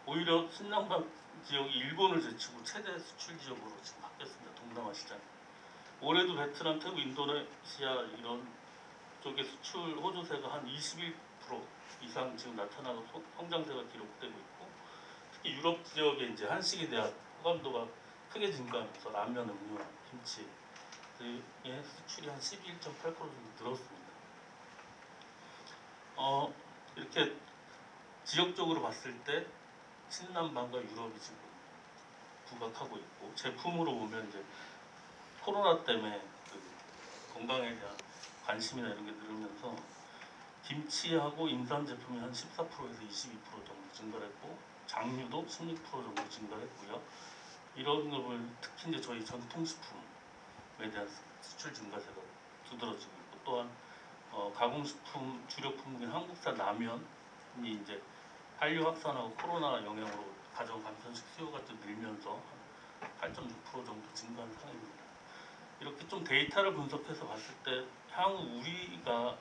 오히려 신남방 지역이 일본을 제치고 최대 수출 지역으로 지금 바뀌었습니다. 동남아 시장. 올해도 베트남, 태국, 인도네시아 이런 쪽에 수출 호조세가 한 21% 이상 지금 나타나고 성장세가 기록되고 있고, 특히 유럽 지역에 이제 한식에 대한 호감도가 크게 증가하면서 라면, 음료, 김치 의 수출이 한 11.8% 정도 늘었습니다. 이렇게 지역적으로 봤을 때 신남방과 유럽이 지금 부각하고 있고, 제품으로 보면 이제 코로나 때문에 그 건강에 대한 관심이나 이런 게 늘으면서 김치하고 인삼 제품이 한 14%에서 22% 정도 증가했고, 장류도 16% 정도 증가했고요. 이런 것을 특히 이제 저희 전통식품에 대한 수출 증가세가 두드러지고 있고, 또한 가공식품 주력 품목인 한국산 라면이 이제 한류 확산하고 코로나 영향으로 가정 간편식 수요가 좀 늘면서 8.6% 정도 증가한 상황입니다. 이렇게 좀 데이터를 분석해서 봤을 때 향후 우리가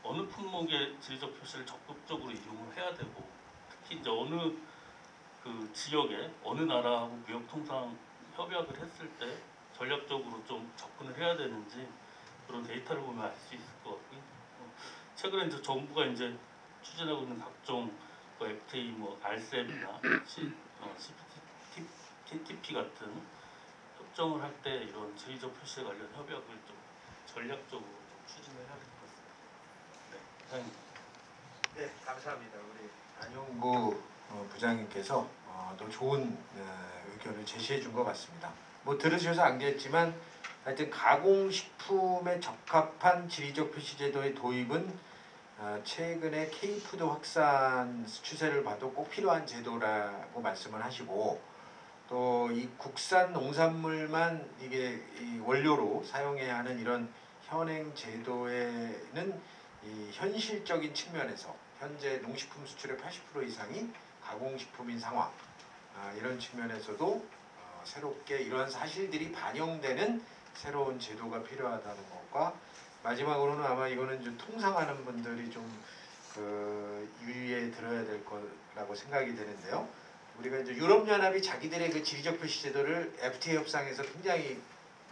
어느 품목의 지리적 표시를 적극적으로 이용을 해야 되고, 특히 이제 어느 그 지역에 어느 나라하고 무역 통상 협약을 했을 때 전략적으로 좀 접근을 해야 되는지 그런 데이터를 보면 알 수 있을 것 같고요. 최근에 이제 정부가 이제 추진하고 있는 각종 FTA, 뭐 RCEP이나 CPTP 같은 협정을 할 때 이런 지리적 표시에 관련 협약을 좀 전략적으로 좀 추진을 해야 될 것 같습니다. 네, 이상입니다.
네, 감사합니다. 우리 안용구 부장님께서 또 좋은 의견을 제시해 준 것 같습니다. 뭐 들으셔서 알겠지만 하여튼 가공식품에 적합한 지리적 표시 제도의 도입은 최근에 K푸드 확산 추세를 봐도 꼭 필요한 제도라고 말씀을 하시고, 또 이 국산 농산물만 이게 이 원료로 사용해야 하는 이런 현행 제도에는 이 현실적인 측면에서 현재 농식품 수출의 80% 이상이 가공식품인 상황, 이런 측면에서도 새롭게 이러한 사실들이 반영되는 새로운 제도가 필요하다는 것과, 마지막으로는 아마 이거는 좀 통상하는 분들이 좀 유의해 들어야 될 거라고 생각이 되는데요. 우리가 이제 유럽연합이 자기들의 그 지리적 표시 제도를 FTA 협상에서 굉장히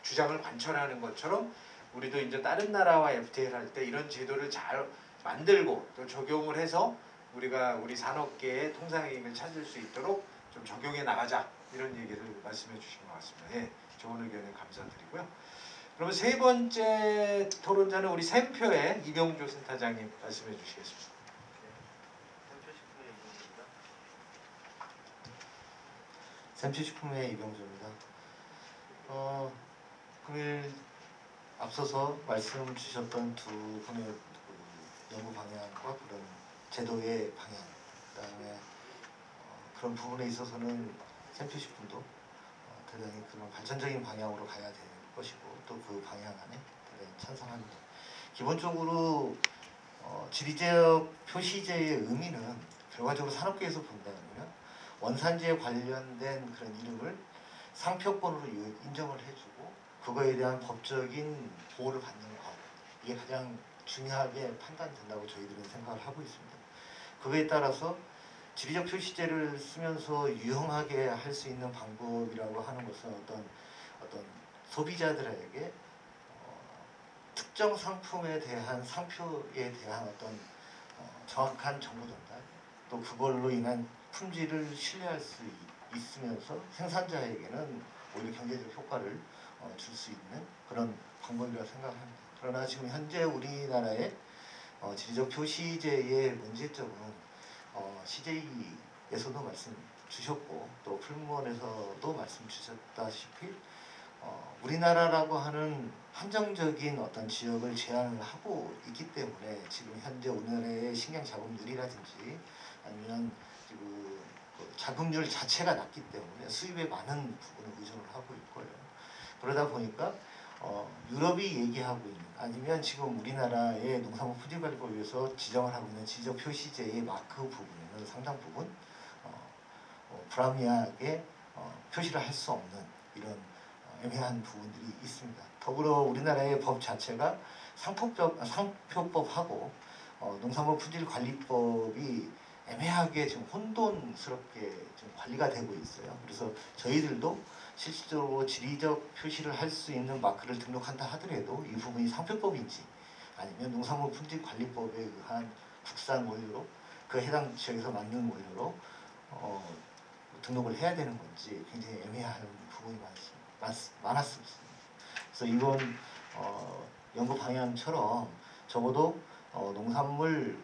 주장을 관철하는 것처럼, 우리도 이제 다른 나라와 FTA를 할 때 이런 제도를 잘 만들고 또 적용을 해서 우리가 우리 산업계의 통상이익을 찾을 수 있도록 좀 적용해 나가자, 이런 얘기를 말씀해 주신 것 같습니다. 예, 좋은 의견에 감사드리고요. 그러면 세 번째 토론자는 우리 샘표의 이병조 센터장님 말씀해 주시겠습니다.
샘표식품의 이병조입니다. 금일 앞서서 말씀 주셨던 두 분의 그 연구 방향과 그런 제도의 방향, 그다음에 그런 부분에 있어서는 샘표식품도 대단히 그런 발전적인 방향으로 가야 될 것이고, 또 그 방향 안에 대단히 찬성합니다. 기본적으로 지리적 표시제의 의미는 결과적으로 산업계에서 본다면 원산지에 관련된 그런 이름을 상표권으로 인정을 해주고 그거에 대한 법적인 보호를 받는 것, 이게 가장 중요하게 판단된다고 저희들은 생각을 하고 있습니다. 그거에 따라서 지리적 표시제를 쓰면서 유용하게 할 수 있는 방법이라고 하는 것은 어떤 소비자들에게 특정 상품에 대한 상표에 대한 어떤 정확한 정보 전달, 또 그걸로 인한 품질을 신뢰할 수 있으면서 생산자에게는 오히려 경제적 효과를 줄 수 있는 그런 방법이라고 생각합니다. 그러나 지금 현재 우리나라의 지리적 표시제의 문제점은 CJ에서도 말씀 주셨고 또 풀무원에서도 말씀 주셨다시피 우리나라라고 하는 한정적인 어떤 지역을 제한을 하고 있기 때문에 지금 현재 우리나라의 식량 자급률이라든지 아니면 그 자급률 자체가 낮기 때문에 수입에 많은 부분을 의존을 하고 있고요. 그러다 보니까 유럽이 얘기하고 있는, 아니면 지금 우리나라의 농산물 품질관리법에서 지정을 하고 있는 지적 표시제의 마크 부분에는 상당 부분 불합리하게 표시를 할 수 없는 이런 애매한 부분들이 있습니다. 더불어 우리나라의 법 자체가 상표법하고 농산물 품질관리법이 애매하게 지금 혼돈스럽게 지금 관리가 되고 있어요. 그래서 저희들도 실질적으로 지리적 표시를 할 수 있는 마크를 등록한다 하더라도 이 부분이 상표법인지 아니면 농산물 품질관리법에 의한 국산 원료로 그 해당 지역에서 만든 원료로 등록을 해야 되는 건지 굉장히 애매한 부분이 많았습니다. 그래서 이번 연구 방향처럼 적어도 농산물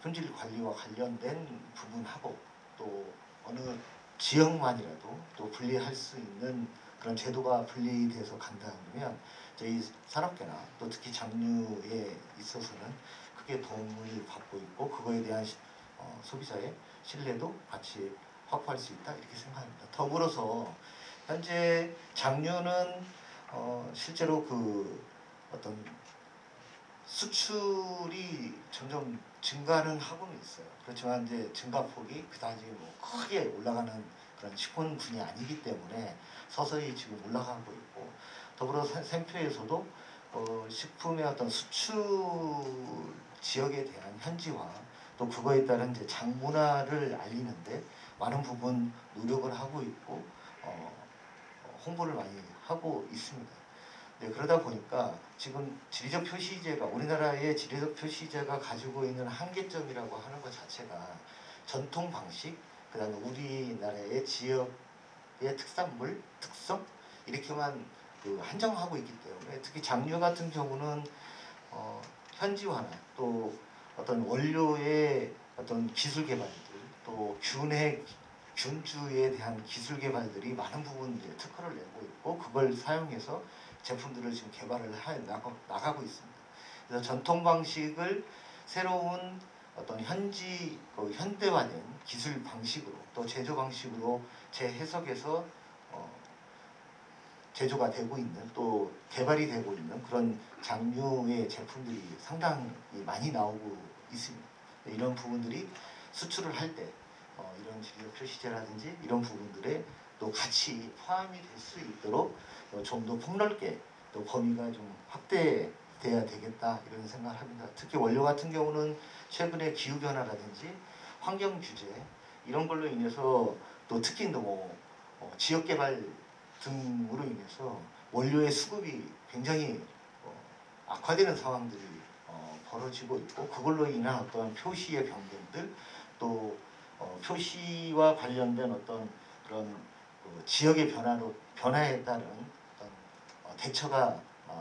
품질 관리와 관련된 부분하고 또 어느 지역만이라도 또 분리할 수 있는 그런 제도가 분리돼서 간다 그러면 저희 산업계나 또 특히 장류에 있어서는 크게 도움을 받고 있고 그거에 대한 소비자의 신뢰도 같이 확보할 수 있다 이렇게 생각합니다. 더불어서 현재 장류는 실제로 그 어떤 수출이 점점 증가는 하고는 있어요. 그렇지만 이제 증가폭이 그다지 뭐 크게 올라가는 그런 식품군이 아니기 때문에 서서히 지금 올라가고 있고 더불어 샘표에서도 식품의 어떤 수출 지역에 대한 현지화 또 그거에 따른 이제 장문화를 알리는데 많은 부분 노력을 하고 있고 홍보를 많이 하고 있습니다. 네, 그러다 보니까 지금 지리적 표시제가 우리나라의 지리적 표시제가 가지고 있는 한계점이라고 하는 것 자체가 전통 방식, 그다음에 우리나라의 지역의 특산물, 특성 이렇게만 한정하고 있기 때문에 특히 장류 같은 경우는 현지화나 또 어떤 원료의 어떤 기술 개발들 또 균주에 대한 기술 개발들이 많은 부분 이제 특허를 내고 있고 그걸 사용해서 제품들을 지금 개발을 나가고 있습니다. 그래서 전통 방식을 새로운 어떤 현대화된 기술 방식으로 또 제조 방식으로 재해석해서 제조가 되고 있는 또 개발이 되고 있는 그런 장류의 제품들이 상당히 많이 나오고 있습니다. 이런 부분들이 수출을 할 때 이런 지리적 표시제라든지 이런 부분들에 또 같이 포함이 될 수 있도록 좀 더 폭넓게 또 범위가 좀 확대돼야 되겠다 이런 생각을 합니다. 특히 원료 같은 경우는 최근에 기후 변화라든지 환경 규제 이런 걸로 인해서 또 특히 또 지역 개발 등으로 인해서 원료의 수급이 굉장히 악화되는 상황들이 벌어지고 있고 그걸로 인한 어떤 표시의 변경들 또 표시와 관련된 어떤 그런 지역의 변화에 따른 어떤 대처가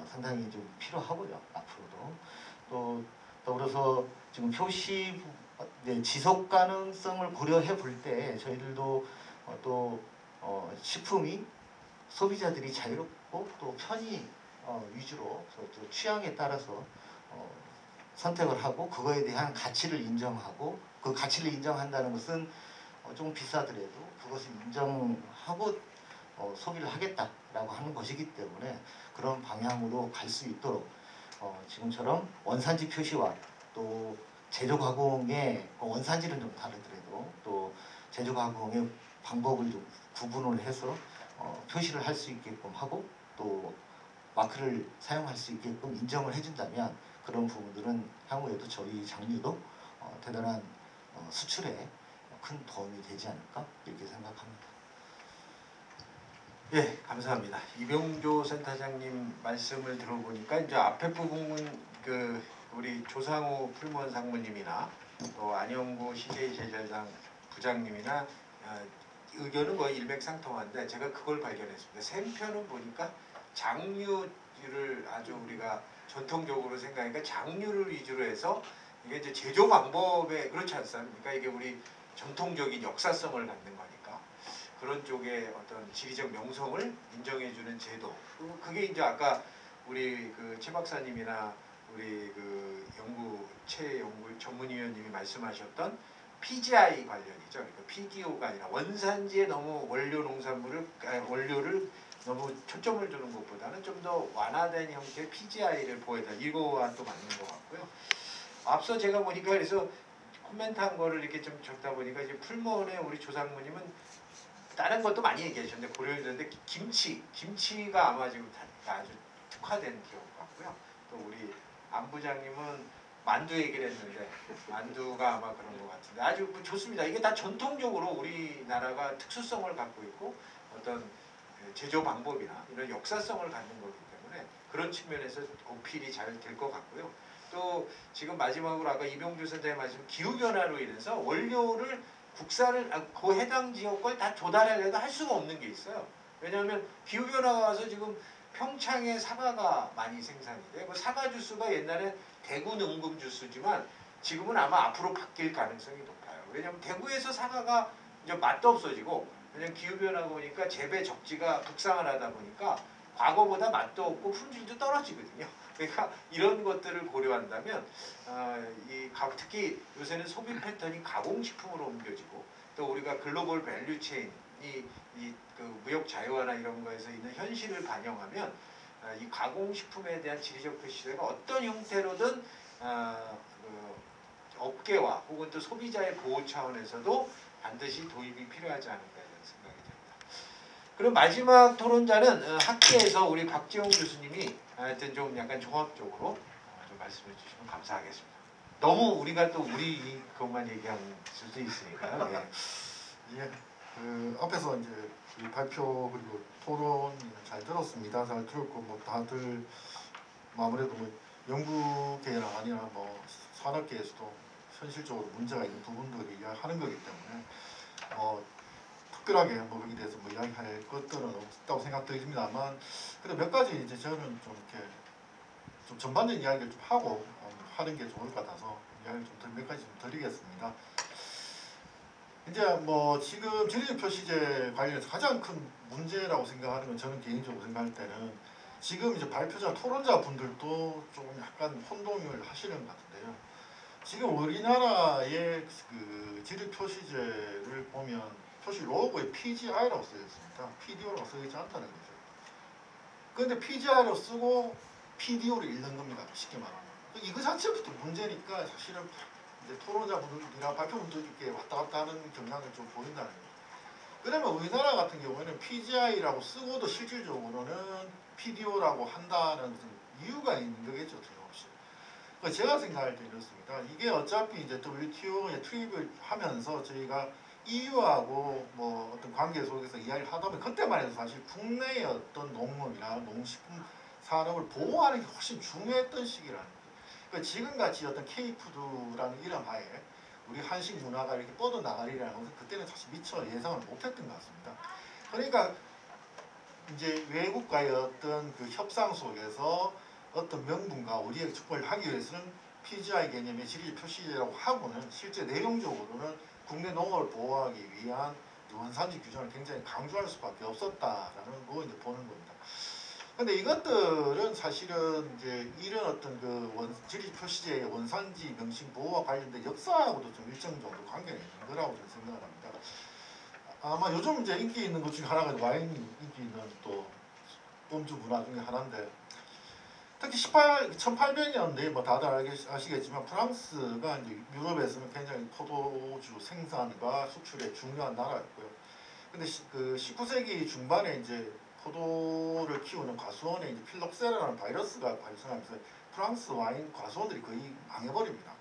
상당히 좀 필요하고요. 앞으로도 또 더불어서 지금 표시 지속 가능성을 고려해 볼 때 저희들도 또 식품이 소비자들이 자유롭고 또 편의 위주로 또 취향에 따라서 선택을 하고 그거에 대한 가치를 인정하고 그 가치를 인정한다는 것은 좀 비싸더라도 그것을 인정하고 소비를 하겠다라고 하는 것이기 때문에 그런 방향으로 갈 수 있도록 지금처럼 원산지 표시와 또 제조 가공의 원산지는 좀 다르더라도 또 제조 가공의 방법을 좀 구분을 해서 표시를 할 수 있게끔 하고 또 마크를 사용할 수 있게끔 인정을 해준다면 그런 부분들은 향후에도 저희 장류도 대단한 수출에 큰 도움이 되지 않을까 이렇게 생각합니다.
예, 감사합니다. 이병조 센터장님 말씀을 들어보니까 이제 앞에 부분은 우리 조상우 풀무원 상무님이나 또 안영구 CJ 제절당 부장님이나 의견은 거의 일맥상통한데 제가 그걸 발견했습니다. 샘표는 보니까 장류를 아주 우리가 전통적으로 생각하니까 장류를 위주로 해서 이게 이제 제조 방법에 그렇지 않습니까? 이게 우리 전통적인 역사성을 갖는 거니까 그런 쪽에 어떤 지리적 명성을 인정해주는 제도 그게 이제 아까 우리 최 박사님이나 우리 최 연구 전문위원님이 말씀하셨던 PGI 관련이죠. 그러니까 PDO가 아니라 원산지에 너무 원료를 너무 초점을 두는 것보다는 좀 더 완화된 형태의 PGI를 보여다 이거와 또 맞는 것 같고요. 앞서 제가 보니까 그래서 코멘트한 거를 이렇게 좀 적다 보니까 이제 풀무원의 우리 조상무님은 다른 것도 많이 얘기하셨는데 고려했는데 김치가 아마 지금 아주 특화된 기업 같고요. 또 우리 안 부장님은 만두 얘기를 했는데 만두가 아마 그런 것 같은데 아주 좋습니다. 이게 다 전통적으로 우리나라가 특수성을 갖고 있고 어떤 제조 방법이나 이런 역사성을 갖는 거기 때문에 그런 측면에서 어필이 잘 될 것 같고요. 또 지금 마지막으로 아까 이병주 선생님 말씀 기후 변화로 인해서 원료를 국산을 그 해당 지역 걸 다 조달하려도 할 수가 없는 게 있어요. 왜냐하면 기후 변화가 와서 지금 평창에 사과가 많이 생산이 돼. 그 사과 주스가 옛날에 대구 능금 주스지만 지금은 아마 앞으로 바뀔 가능성이 높아요. 왜냐하면 대구에서 사과가 이제 맛도 없어지고 왜냐면 기후 변화가 오니까 재배 적지가 북상하다 보니까 과거보다 맛도 없고 품질도 떨어지거든요. 그러니까 이런 것들을 고려한다면 특히 요새는 소비 패턴이 가공식품으로 옮겨지고 또 우리가 글로벌 밸류 체인이 그 무역 자유화나 이런 거에서 있는 현실을 반영하면 이 가공식품에 대한 지리적 표시제가 어떤 형태로든 그 업계와 혹은 또 소비자의 보호 차원에서도 반드시 도입이 필요하지 않을까 이런 생각이 듭니다. 그럼 마지막 토론자는 학계에서 우리 박지용 교수님이 하여튼 좀 약간 종합적으로 좀 말씀해 주시면 감사하겠습니다. 너무 우리가 또 우리 그것만 얘기할 수도 있으니까요. 예.
예, 그 앞에서 이제 이 발표 그리고 토론 잘 들었습니다. 잘 들었고 뭐 다들 아무래도 뭐 연구계나 아니나 뭐 산업계에서도 현실적으로 문제가 있는 부분들을 이야기하는 거기 때문에 특별하게 뭐 거기에 대해서 뭐 이야기할 것들은 없다고 생각드립니다만 그래도 몇 가지 이제 저는 좀 이렇게 좀 전반적인 이야기를 좀 하고 하는 게 좋을 것 같아서 이야기를 좀 몇 가지 좀 드리겠습니다. 이제 뭐 지금 지리적 표시제 관련해서 가장 큰 문제라고 생각하는 건 저는 개인적으로 생각할 때는 지금 이제 발표자 토론자 분들도 좀 약간 혼동을 하시는 것 같은데요. 지금 우리나라의 그 지리적 표시제를 보면 표시 로고에 PGI라고 쓰여 있습니다. PDO라고 쓰여 있지 않다는 거죠. 그런데 PGI로 쓰고 PDO를 읽는 겁니다. 쉽게 말하면. 이거 자체부터 문제니까 사실은 이제 토론자분들이나 발표분들이 이렇게 왔다 갔다 하는 경향을 좀 보인다는 거예요. 그러면 우리나라 같은 경우에는 PGI라고 쓰고도 실질적으로는 PDO라고 한다는 이유가 있는 거겠죠, 틀림없이. 제가 생각할 때 이렇습니다. 이게 어차피 이제 WTO에 투입을 하면서 저희가 EU하고 뭐 어떤 관계 속에서 이야기를 하다 보면 그때만 해도 사실 국내의 어떤 농업이나 농식품 산업을 보호하는 게 훨씬 중요했던 시기라는 거예요. 그러니까 지금같이 어떤 K푸드라는 이름 하에 우리 한식 문화가 이렇게 뻗어나가리라는 것은 그때는 사실 미처 예상을 못했던 것 같습니다. 그러니까 이제 외국과의 어떤 그 협상 속에서 어떤 명분과 우리의 축복을 하기 위해서는 PGI 개념의 지리적 표시제라고 하고는 실제 내용적으로는 국내 농업을 보호하기 위한 원산지 규정을 굉장히 강조할 수밖에 없었다라는 거 이제 보는 겁니다. 근데 이것들은 사실은 이제 이런 어떤 그 지리적 표시제의 원산지 명칭 보호와 관련된 역사하고도 좀 일정 정도 관계가 있는 거라고 저는 생각을 합니다. 아마 요즘 이제 인기 있는 것 중에 하나가 와인이 인기 있는 또 음주 문화 중에 하나인데 특히 1800년대 뭐 다들 아시겠지만 프랑스가 이제 유럽에서는 굉장히 포도주 생산과 수출에 중요한 나라였고요. 근데 그 19세기 중반에 이제 포도를 키우는 과수원에 이제 필록세라는 바이러스가 발생하면서 프랑스 와인 과수원들이 거의 망해버립니다.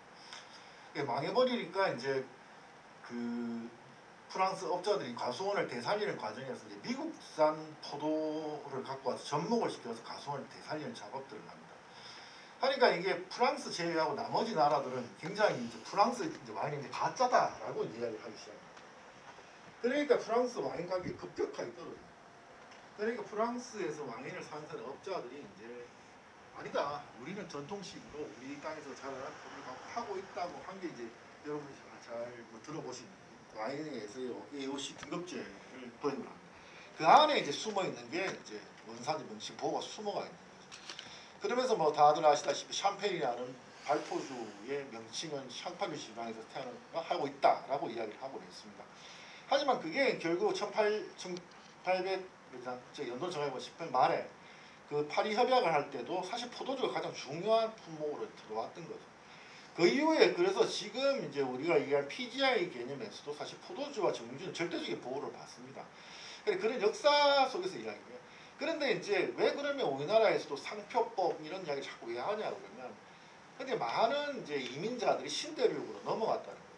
망해버리니까 이제 그 프랑스 업자들이 과수원을 되살리는 과정에서 이제 미국산 포도를 갖고 와서 접목을 시켜서 과수원을 되살리는 작업들을 합니다. 그러니까 이게 프랑스 제외하고 나머지 나라들은 굉장히 이제 프랑스 이제 와인이 이제 가짜다라고 이야기를 하기 시작합니다. 그러니까 프랑스 와인 가격이 급격하게 떨어져요. 그러니까 프랑스에서 와인을 사는 업자들이 이제 아니다. 우리는 전통식으로 우리 땅에서 자라난 포도를 하고 있다고 한 게 이제 여러분이 잘 들어보신 와인에서의 AOC 등급제를 도입을 합니다. 그 안에 이제 숨어 있는 게 이제 원산지 명칭 보호가 숨어가 있는 거죠. 그러면서 뭐 다들 아시다시피 샴페인이라는 발포주의 명칭은 샹파뉴 지방에서 태어나고 있다라고 이야기를 하고 있습니다. 하지만 그게 결국 1800 연도 정해보면 10편 말에 그 파리 협약을 할 때도 사실 포도주가 가장 중요한 품목으로 들어왔던 거죠.
그 이후에 그래서 지금 이제 우리가 얘기한 PGI 개념에서도 사실 포도주와 정유주는 절대적인 보호를 받습니다. 그런 역사 속에서 이야기해요. 그런데 이제 왜 그러면 우리나라에서도 상표법 이런 이야기 자꾸 왜 하냐 그러면 근데 많은 이제 이민자들이 신대륙으로 넘어갔다는 거예요.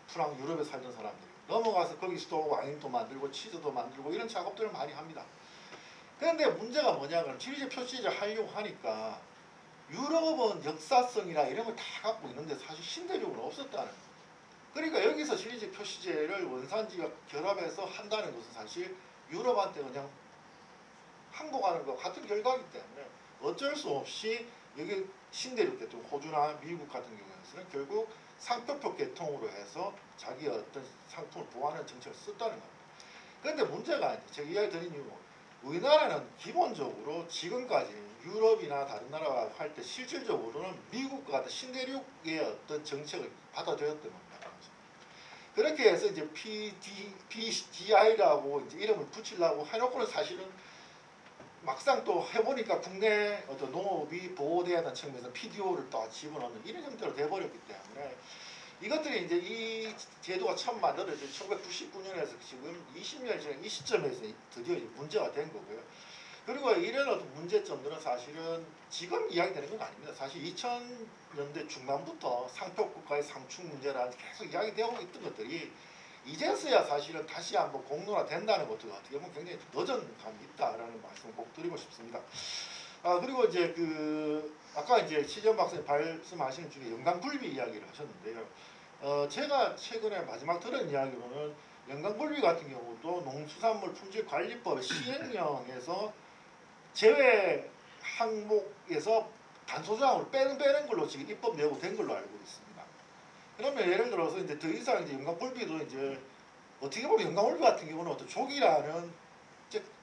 프랑 유럽에 살던 사람들이 넘어가서 거기서도 와인도 만들고 치즈도 만들고 이런 작업들을 많이 합니다. 그런데 문제가 뭐냐 그러면 지리적 표시제를 하려고 하니까 유럽은 역사성이나 이런 걸 다 갖고 있는데 사실 신대륙은 없었다는 거예요. 그러니까 여기서 지리적 표시제를 원산지와 결합해서 한다는 것은 사실 유럽한테 그냥 항복하는 것 같은 결과이기 때문에 어쩔 수 없이 여기 신대륙 대통 호주나 미국 같은 경우에는 결국 상표법 개통으로 해서 자기의 어떤 상품을 보호하는 정책을 썼다는 겁니다. 그런데 문제가 제가 이야기 드린 이유 우리나라는 기본적으로 지금까지 유럽이나 다른 나라와 할 때 실질적으로는 미국과 같은 신대륙의 어떤 정책을 받아들였던 겁니다. 그렇게 해서 이제 PDI라고 이제 이름을 붙이려고 해놓고는 사실은 막상 또 해보니까 국내 어떤 농업이 보호돼야 하는 측면에서 PDO를 또 집어넣는 이런 형태로 돼버렸기 때문에 이것들이 이제 이 제도가 처음 만들어진 1999년에서 지금 20년 지난 이 시점에서 드디어 문제가 된 거고요. 그리고 이런 어떤 문제점들은 사실은 지금 이야기되는 건 아닙니다. 사실 2000년대 중반부터 상표국가의 상충 문제라는 계속 이야기되고 있던 것들이 이제서야 사실은 다시 한번 공론화된다는 것도 어떻게 보면 굉장히 늦은 감이 있다라는 말씀을 꼭 드리고 싶습니다. 그리고 이제 아까 이제 시전 박사님 말씀하시는 중에 연강불비 이야기를 하셨는데요. 제가 최근에 마지막 들은 이야기로는 연강불비 같은 경우도 농수산물 품질관리법 시행령에서 제외 항목에서 단소조항을 빼는 걸로 지금 입법 예고된 걸로 알고 있습니다. 그러면 예를 들어서 이제 더 이상 이제 연강불비도 이제 어떻게 보면 연강불비 같은 경우는 어떤 족이라는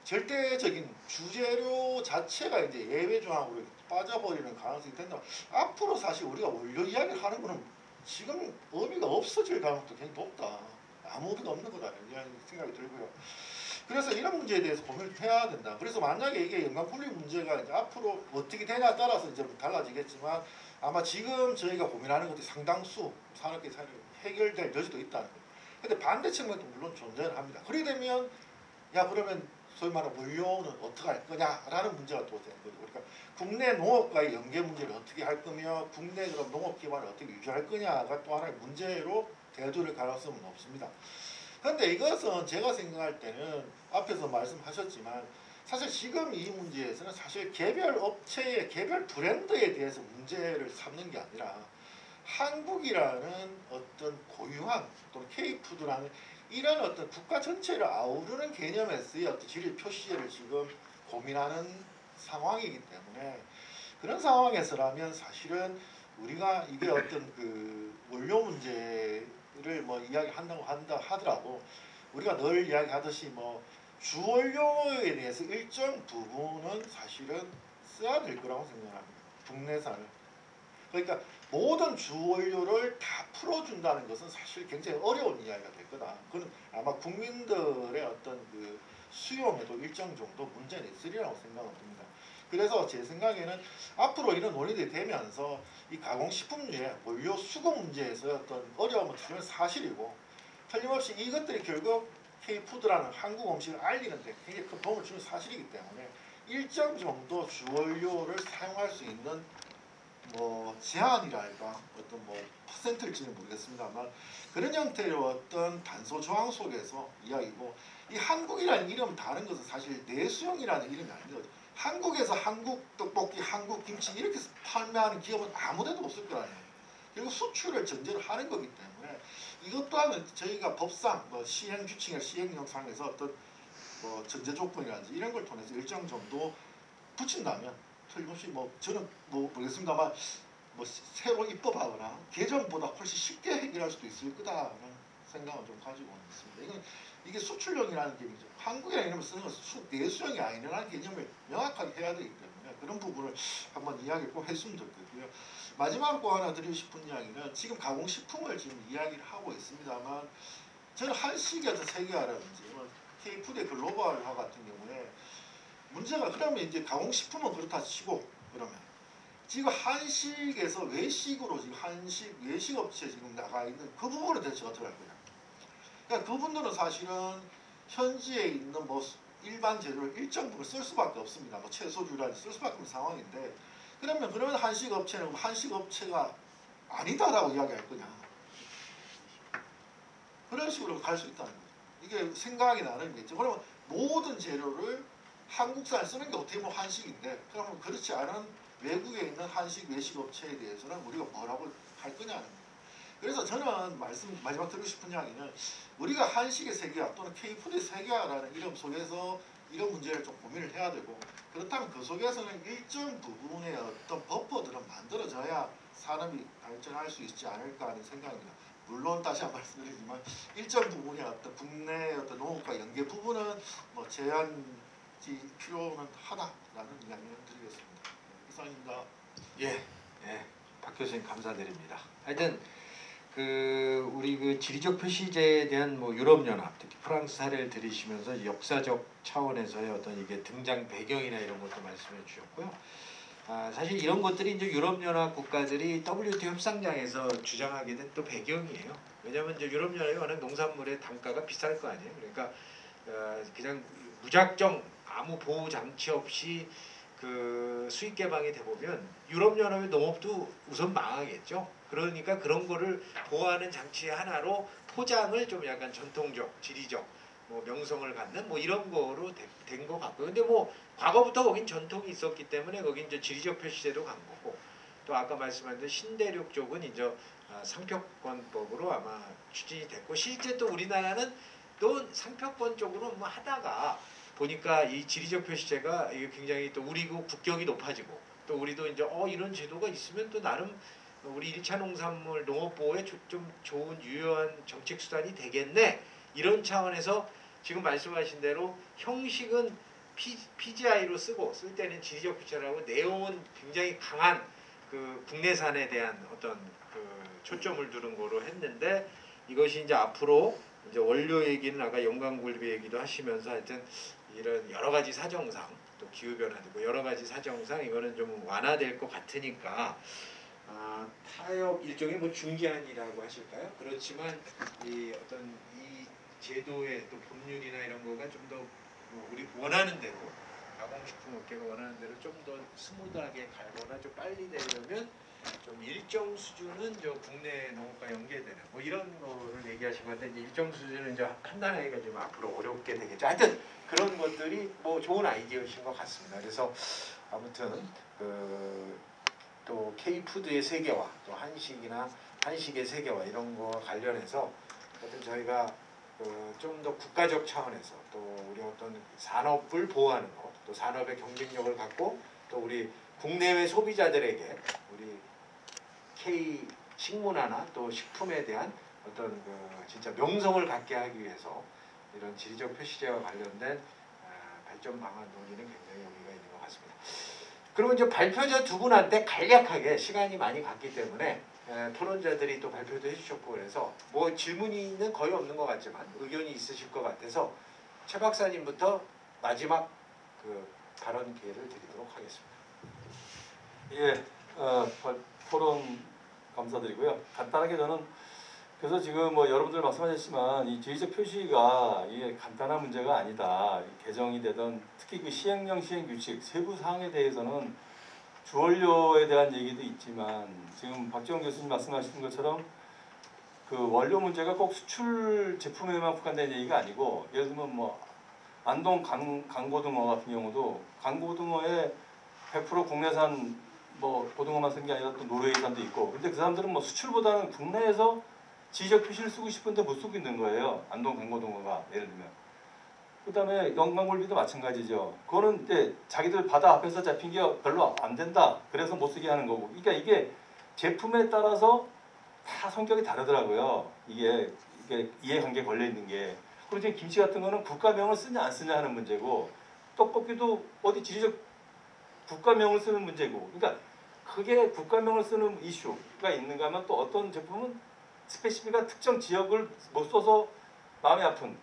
절대적인 주재료 자체가 이제 예외 조항으로 빠져버리는 가능성이 된다. 앞으로 사실 우리가 원료 이야기를 하는 거는 지금 의미가 없어질 가능성도 굉장히 높다. 아무 의미가 없는 거다 이런 생각이 들고요. 그래서 이런 문제에 대해서 고민을 해야 된다. 그래서 만약에 이게 연강불비 문제가 이제 앞으로 어떻게 되냐에 따라서 이제 달라지겠지만 아마 지금 저희가 고민하는 것들이 상당수 산업계 사례로 해결될 여지도 있다는 거예요. 근데 반대 측면도 물론 존재를 합니다. 그렇게 되면 야 그러면 소위 말하는 원료는 어떻게 할 거냐라는 문제가 또 되는 거죠. 그러니까 국내 농업과의 연계 문제를 어떻게 할 거며 국내 그런 농업 기반을 어떻게 유지할 거냐가 또 하나의 문제로 대두될 가능성은 없습니다. 그런데 이것은 제가 생각할 때는 앞에서 말씀하셨지만 사실 지금 이 문제에서는 사실 개별 업체의 개별 브랜드에 대해서 문제를 삼는 게 아니라 한국이라는 어떤 고유한 또는 K푸드라는 이런 어떤 국가 전체를 아우르는 개념에서의 어떤 지리 표시제를 지금 고민하는 상황이기 때문에 그런 상황에서라면 사실은 우리가 이게 어떤 원료 문제를 뭐 이야기한다고 하더라도 우리가 늘 이야기하듯이 뭐 주원료에 대해서 일정 부분은 사실은 써야 될 거라고 생각합니다. 국내산을. 그러니까 모든 주원료를 다 풀어준다는 것은 사실 굉장히 어려운 이야기가 될 거다. 그건 아마 국민들의 어떤 수용에도 일정 정도 문제는 있으리라고 생각을 듭니다. 그래서 제 생각에는 앞으로 이런 논의들이 되면서 이 가공식품류의 원료 수급 문제에서 어떤 어려움은 틀림없이 사실이고 틀림없이 이것들이 결국 K푸드라는 한국 음식을 알리는데 굉장히 큰 도움을 주는 사실이기 때문에 일정 정도 주원료를 사용할 수 있는 뭐 제한이랄까 어떤 뭐 퍼센트일지는 모르겠습니다만 그런 형태의 어떤 단서 조항 속에서 이야기고 이 한국이라는 이름 다른 것은 사실 내수용이라는 이름이 아니거든요. 한국에서 한국 떡볶이, 한국 김치 이렇게 판매하는 기업은 아무데도 없을 거라는 거예요. 그리고 수출을 전제로 하는 거기 때문에 이것 또한 저희가 법상 뭐 시행 규칙이나 시행령상에서 어떤 뭐 전제 조건이라든지 이런 걸 통해서 일정 정도 붙인다면 틀림없이 뭐 저는 뭐 모르겠습니다만 뭐 새로 입법하거나 개정보다 훨씬 쉽게 해결할 수도 있을 거다라는 생각을 좀 가지고 있습니다. 이게 수출용이라는 개념이죠. 한국이라는 이름을 쓰는 것은 내수용이 아니라는 개념을 명확하게 해야 되기 때문에 그런 부분을 한번 이야기를 꼭 했으면 좋겠고요. 마지막으로 꼭 하나 드리고 싶은 이야기는 지금 가공식품을 지금 이야기를 하고 있습니다만 저는 한식에서 세계화라든지 K푸드의 글로벌화 같은 경우에 문제가 그러면 이제 가공식품은 그렇다 치고 그러면 지금 한식에서 외식으로 지금 한식 외식 업체 지금 나가 있는 그 부분에 대해서 제가 들어갈 거예요. 그러니까 그분들은 사실은 현지에 있는 뭐 일반 재료를 일정 부분 쓸 수밖에 없습니다. 뭐 채소류라든지 쓸 수밖에 없는 상황인데 그러면 한식 업체는 한식 업체가 아니다라고 이야기할 거냐? 그런 식으로 갈 수 있다는 거죠. 이게 생각이 나는 게 있죠. 그러면 모든 재료를 한국산을 쓰는 게 어떻게 보면 한식인데 그러면 그렇지 않은 외국에 있는 한식 외식 업체에 대해서는 우리가 뭐라고 할 거냐는 거예요. 그래서 저는 마지막 드리고 싶은 이야기는 우리가 한식의 세계화 또는 K푸드의 세계화라는 이름 속에서 이런 문제를 좀 고민을 해야 되고 그렇다면 그 속에서는 일정 부분의 어떤 버퍼들은 만들어져야 산업이 발전할 수 있지 않을까 하는 생각입니다. 물론 다시 한번 말씀드리지만 일정 부분의 어떤 국내 어떤 농업과 연계 부분은 뭐 제한이 필요는 하다라는 이야기를 드리겠습니다. 이상입니다.
예, 박 교수님 감사드립니다. 하여튼 우리 그 지리적 표시제에 대한 뭐 유럽연합, 특히 프랑스 사례를 들으시면서 역사적 차원에서의 어떤 이게 등장 배경이나 이런 것도 말씀해 주셨고요. 사실 이런 것들이 이제 유럽연합 국가들이 WTO 협상장에서 주장하게 된 또 배경이에요. 왜냐하면 이제 유럽연합이 워낙 농산물의 단가가 비쌀 거 아니에요. 그러니까 그냥 무작정 아무 보호 장치 없이 그 수익 개방이 돼 보면 유럽연합의 농업도 우선 망하겠죠. 그러니까 그런 거를 보호하는 장치 하나로 포장을 좀 약간 전통적, 지리적 뭐 명성을 갖는 뭐 이런 거로 된 것 같고요. 근데 뭐 과거부터 거긴 전통이 있었기 때문에 거긴 이제 지리적 표시제도 간 거고 또 아까 말씀하신 신대륙 쪽은 이제 상표권법으로 아마 추진이 됐고 실제 또 우리나라는 또 상표권 쪽으로 뭐 하다가 보니까 이 지리적 표시제가 이게 굉장히 또 우리 국격이 높아지고 또 우리도 이제 이런 제도가 있으면 또 나름 우리 1차 농산물 농업 보호에 좀 좋은 유효한 정책 수단이 되겠네 이런 차원에서 지금 말씀하신 대로 형식은 PGI로 쓰고 쓸 때는 지리적 표시라고 내용은 굉장히 강한 그 국내산에 대한 어떤 그 초점을 두는 거로 했는데 이것이 이제 앞으로 이제 원료 얘기는 아까 영광굴비 얘기도 하시면서 하여튼 이런 여러 가지 사정상 또 기후 변화도 여러 가지 사정상 이거는 좀 완화될 것 같으니까 타협 일종의 뭐 중기한이라고 하실까요? 그렇지만 이 어떤 이 제도의 또 법률이나 이런 거가 좀 더 우리 원하는 대로 가공식품 업계가 원하는 대로 좀 더 스무드하게 갈거나 좀 빨리 되려면 좀 일정 수준은 저 국내 농업과 연계되는 뭐 이런 거를 얘기하신 건데 이제 일정 수준은 이제 판단하기가 좀 앞으로 어렵게 되겠죠. 하여튼 그런 것들이 뭐 좋은 아이디어이신 것 같습니다. 그래서 아무튼 또 K푸드의 세계화, 또 한식의 세계화 이런 거와 관련해서 하여튼 저희가 좀 더 국가적 차원에서 또 우리 어떤 산업을 보호하는 것, 또 산업의 경쟁력을 갖고 또 우리 국내외 소비자들에게 우리 K 식문화나 또 식품에 대한 어떤 진짜 명성을 갖게 하기 위해서 이런 지리적 표시제와 관련된 발전 방안 논의는 굉장히 의미가 있는 것 같습니다. 그리고 이제 발표자 두 분한테 간략하게 시간이 많이 갔기 때문에 토론자들이 또 발표도 해주셨고 그래서 뭐 질문이는 거의 없는 것 같지만 의견이 있으실 것 같아서 최 박사님부터 마지막 발언 기회를 드리도록 하겠습니다.
예, 토론 감사드리고요. 간단하게 저는 그래서 지금 뭐 여러분들 말씀하셨지만 이 지리적 표시가 이게 간단한 문제가 아니다. 개정이 되던 특히 그 시행령 시행규칙 세부 사항에 대해서는 주원료에 대한 얘기도 있지만 지금 박지원 교수님 말씀하신 것처럼 그 원료 문제가 꼭 수출 제품에만 국한된 얘기가 아니고 예를 들면 뭐 안동 강고등어 같은 경우도 강고등어에 100% 국내산 뭐 고등어만 쓴 게 아니라 또 노르웨이산도 있고 근데 그 사람들은 뭐 수출보다는 국내에서 지리적 표시를 쓰고 싶은데 못 쓰고 있는 거예요. 안동 강고등어가 예를 들면. 그 다음에 영광굴비도 마찬가지죠. 그거는 이제 자기들 바다 앞에서 잡힌 게 별로 안 된다. 그래서 못 쓰게 하는 거고. 그러니까 이게 제품에 따라서 다 성격이 다르더라고요. 이게 이해관계 걸려 있는 게. 그리고 지금 김치 같은 거는 국가명을 쓰냐 안 쓰냐 하는 문제고 떡볶이도 어디 지리적 국가명을 쓰는 문제고. 그러니까 그게 국가명을 쓰는 이슈가 있는가 하면 또 어떤 제품은 스페시피가 특정 지역을 못 써서 마음이 아픈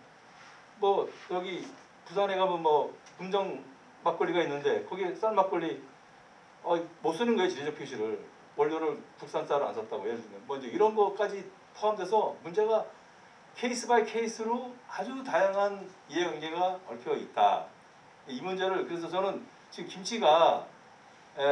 뭐 여기 부산에 가면 뭐 금정 막걸리가 있는데 거기에 쌀 막걸리 못 쓰는 거예요. 지리적 표시를. 원료를 국산쌀을 안 샀다고 예를 들면 뭐 이제 이런 것까지 포함돼서 문제가 케이스 바이 케이스로 아주 다양한 이해관계가 얽혀 있다. 이 문제를 그래서 저는 지금 김치가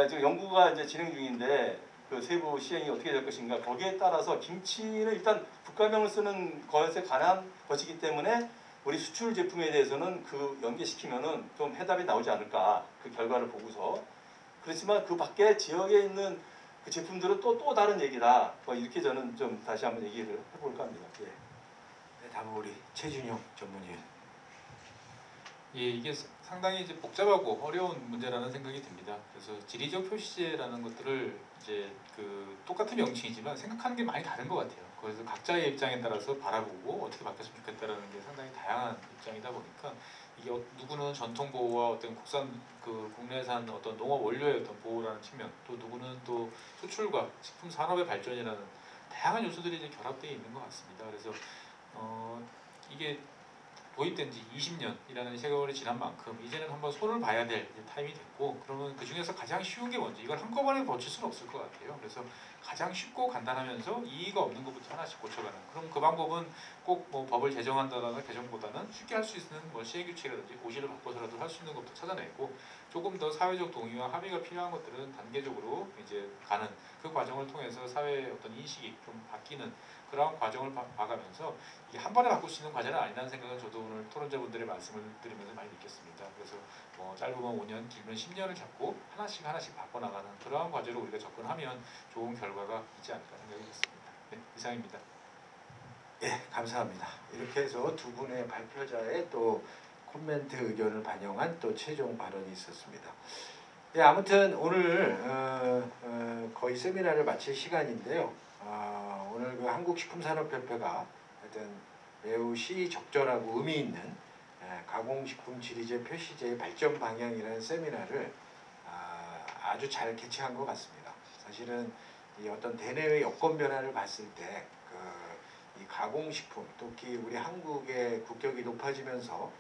지금 연구가 이제 진행 중인데 그 세부 시행이 어떻게 될 것인가 거기에 따라서 김치는 일단 국가명을 쓰는 것에 관한 것이기 때문에 우리 수출 제품에 대해서는 그 연계시키면은 좀 해답이 나오지 않을까 그 결과를 보고서 그렇지만 그 밖에 지역에 있는 그 제품들은 또 다른 얘기다. 뭐 이렇게 저는 좀 다시 한번 얘기를 해볼까 합니다. 예.
네, 다음 우리 최준용 전문위원.
예, 이게 상당히 이제 복잡하고 어려운 문제라는 생각이 듭니다. 그래서 지리적 표시제라는 것들을 이제 그 똑같은 명칭이지만 생각하는 게 많이 다른 것 같아요. 그래서 각자의 입장에 따라서 바라보고 어떻게 바뀌었으면 좋겠다라는 게 상당히 다양한 입장이다 보니까 이게 누구는 전통 보호와 어떤 국내산 어떤 농업 원료의 어떤 보호라는 측면, 또 누구는 또 수출과 식품 산업의 발전이라는 다양한 요소들이 이제 결합되어 있는 것 같습니다. 그래서 이게 도입된 지 20년이라는 세월이 지난 만큼 이제는 한번 손을 봐야 될 타임이 됐고, 그러면 그 중에서 가장 쉬운 게 뭔지, 이걸 한꺼번에 고칠 수는 없을 것 같아요. 그래서 가장 쉽고 간단하면서 이의가 없는 것부터 하나씩 고쳐가는, 그럼 그 방법은 꼭 뭐 법을 제정한다거나 개정보다는 쉽게 할 수 있는 뭐 시행규칙이라든지 고시를 바꿔서라도 할 수 있는 것부터 찾아내고, 조금 더 사회적 동의와 합의가 필요한 것들은 단계적으로 이제 가는 그 과정을 통해서 사회의 어떤 인식이 좀 바뀌는 그런 과정을 봐가면서 이게 한 번에 바꿀 수 있는 과제는 아니라는 생각은 저도 오늘 토론자분들의 말씀을 들으면서 많이 느꼈습니다. 그래서 뭐 짧으면 5년, 길면 10년을 잡고 하나씩 바꿔나가는 그러한 과제로 우리가 접근하면 좋은 결과가 있지 않을까 생각이 듭니다. 네, 이상입니다.
예, 감사합니다. 이렇게 해서 두 분의 발표자의 또 코멘트 의견을 반영한 또 최종 발언이 있었습니다. 예, 아무튼 오늘 거의 세미나를 마칠 시간인데요. 오늘 그 한국식품산업협회가 하여튼 매우 시적절하고 의미 있는 가공식품 지리제 표시제의 발전 방향이라는 세미나를 아주 잘 개최한 것 같습니다. 사실은 이 어떤 대내외 여건 변화를 봤을 때 이 가공식품, 특히 우리 한국의 국격이 높아지면서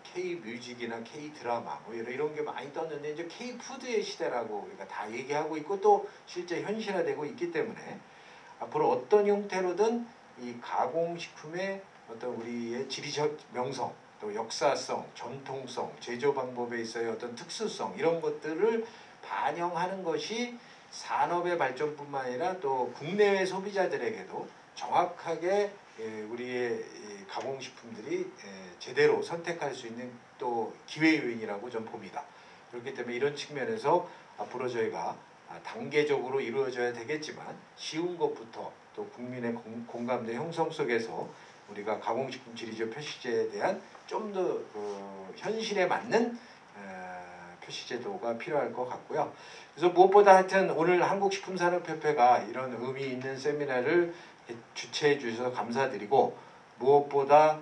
K-뮤직이나 K-드라마 뭐 이런 게 많이 떴는데 이제 K-푸드의 시대라고 우리가 다 얘기하고 있고 또 실제 현실화되고 있기 때문에 앞으로 어떤 형태로든 이 가공식품의 어떤 우리의 지리적 명성, 또 역사성, 전통성, 제조 방법에 있어의 어떤 특수성 이런 것들을 반영하는 것이 산업의 발전뿐만 아니라 또 국내외 소비자들에게도 정확하게 우리의 가공식품들이 제대로 선택할 수 있는 또 기회 요인이라고 좀 봅니다. 그렇기 때문에 이런 측면에서 앞으로 저희가 단계적으로 이루어져야 되겠지만 쉬운 것부터 또 국민의 공감대 형성 속에서 우리가 가공식품 지리적 표시제에 대한 좀 더 현실에 맞는 표시제도가 필요할 것 같고요. 그래서 무엇보다 하여튼 오늘 한국식품산업협회가 이런 의미 있는 세미나를 주최해 주셔서 감사드리고, 무엇보다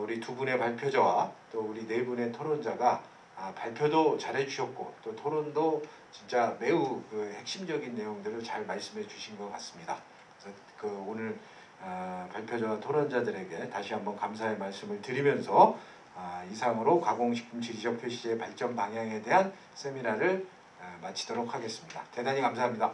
우리 두 분의 발표자와 또 우리 네 분의 토론자가 발표도 잘해 주셨고 또 토론도 진짜 매우 핵심적인 내용들을 잘 말씀해 주신 것 같습니다. 그래서 오늘 발표자와 토론자들에게 다시 한번 감사의 말씀을 드리면서 이상으로 가공식품 지리적 표시제의 발전 방향에 대한 세미나를 마치도록 하겠습니다. 대단히 감사합니다.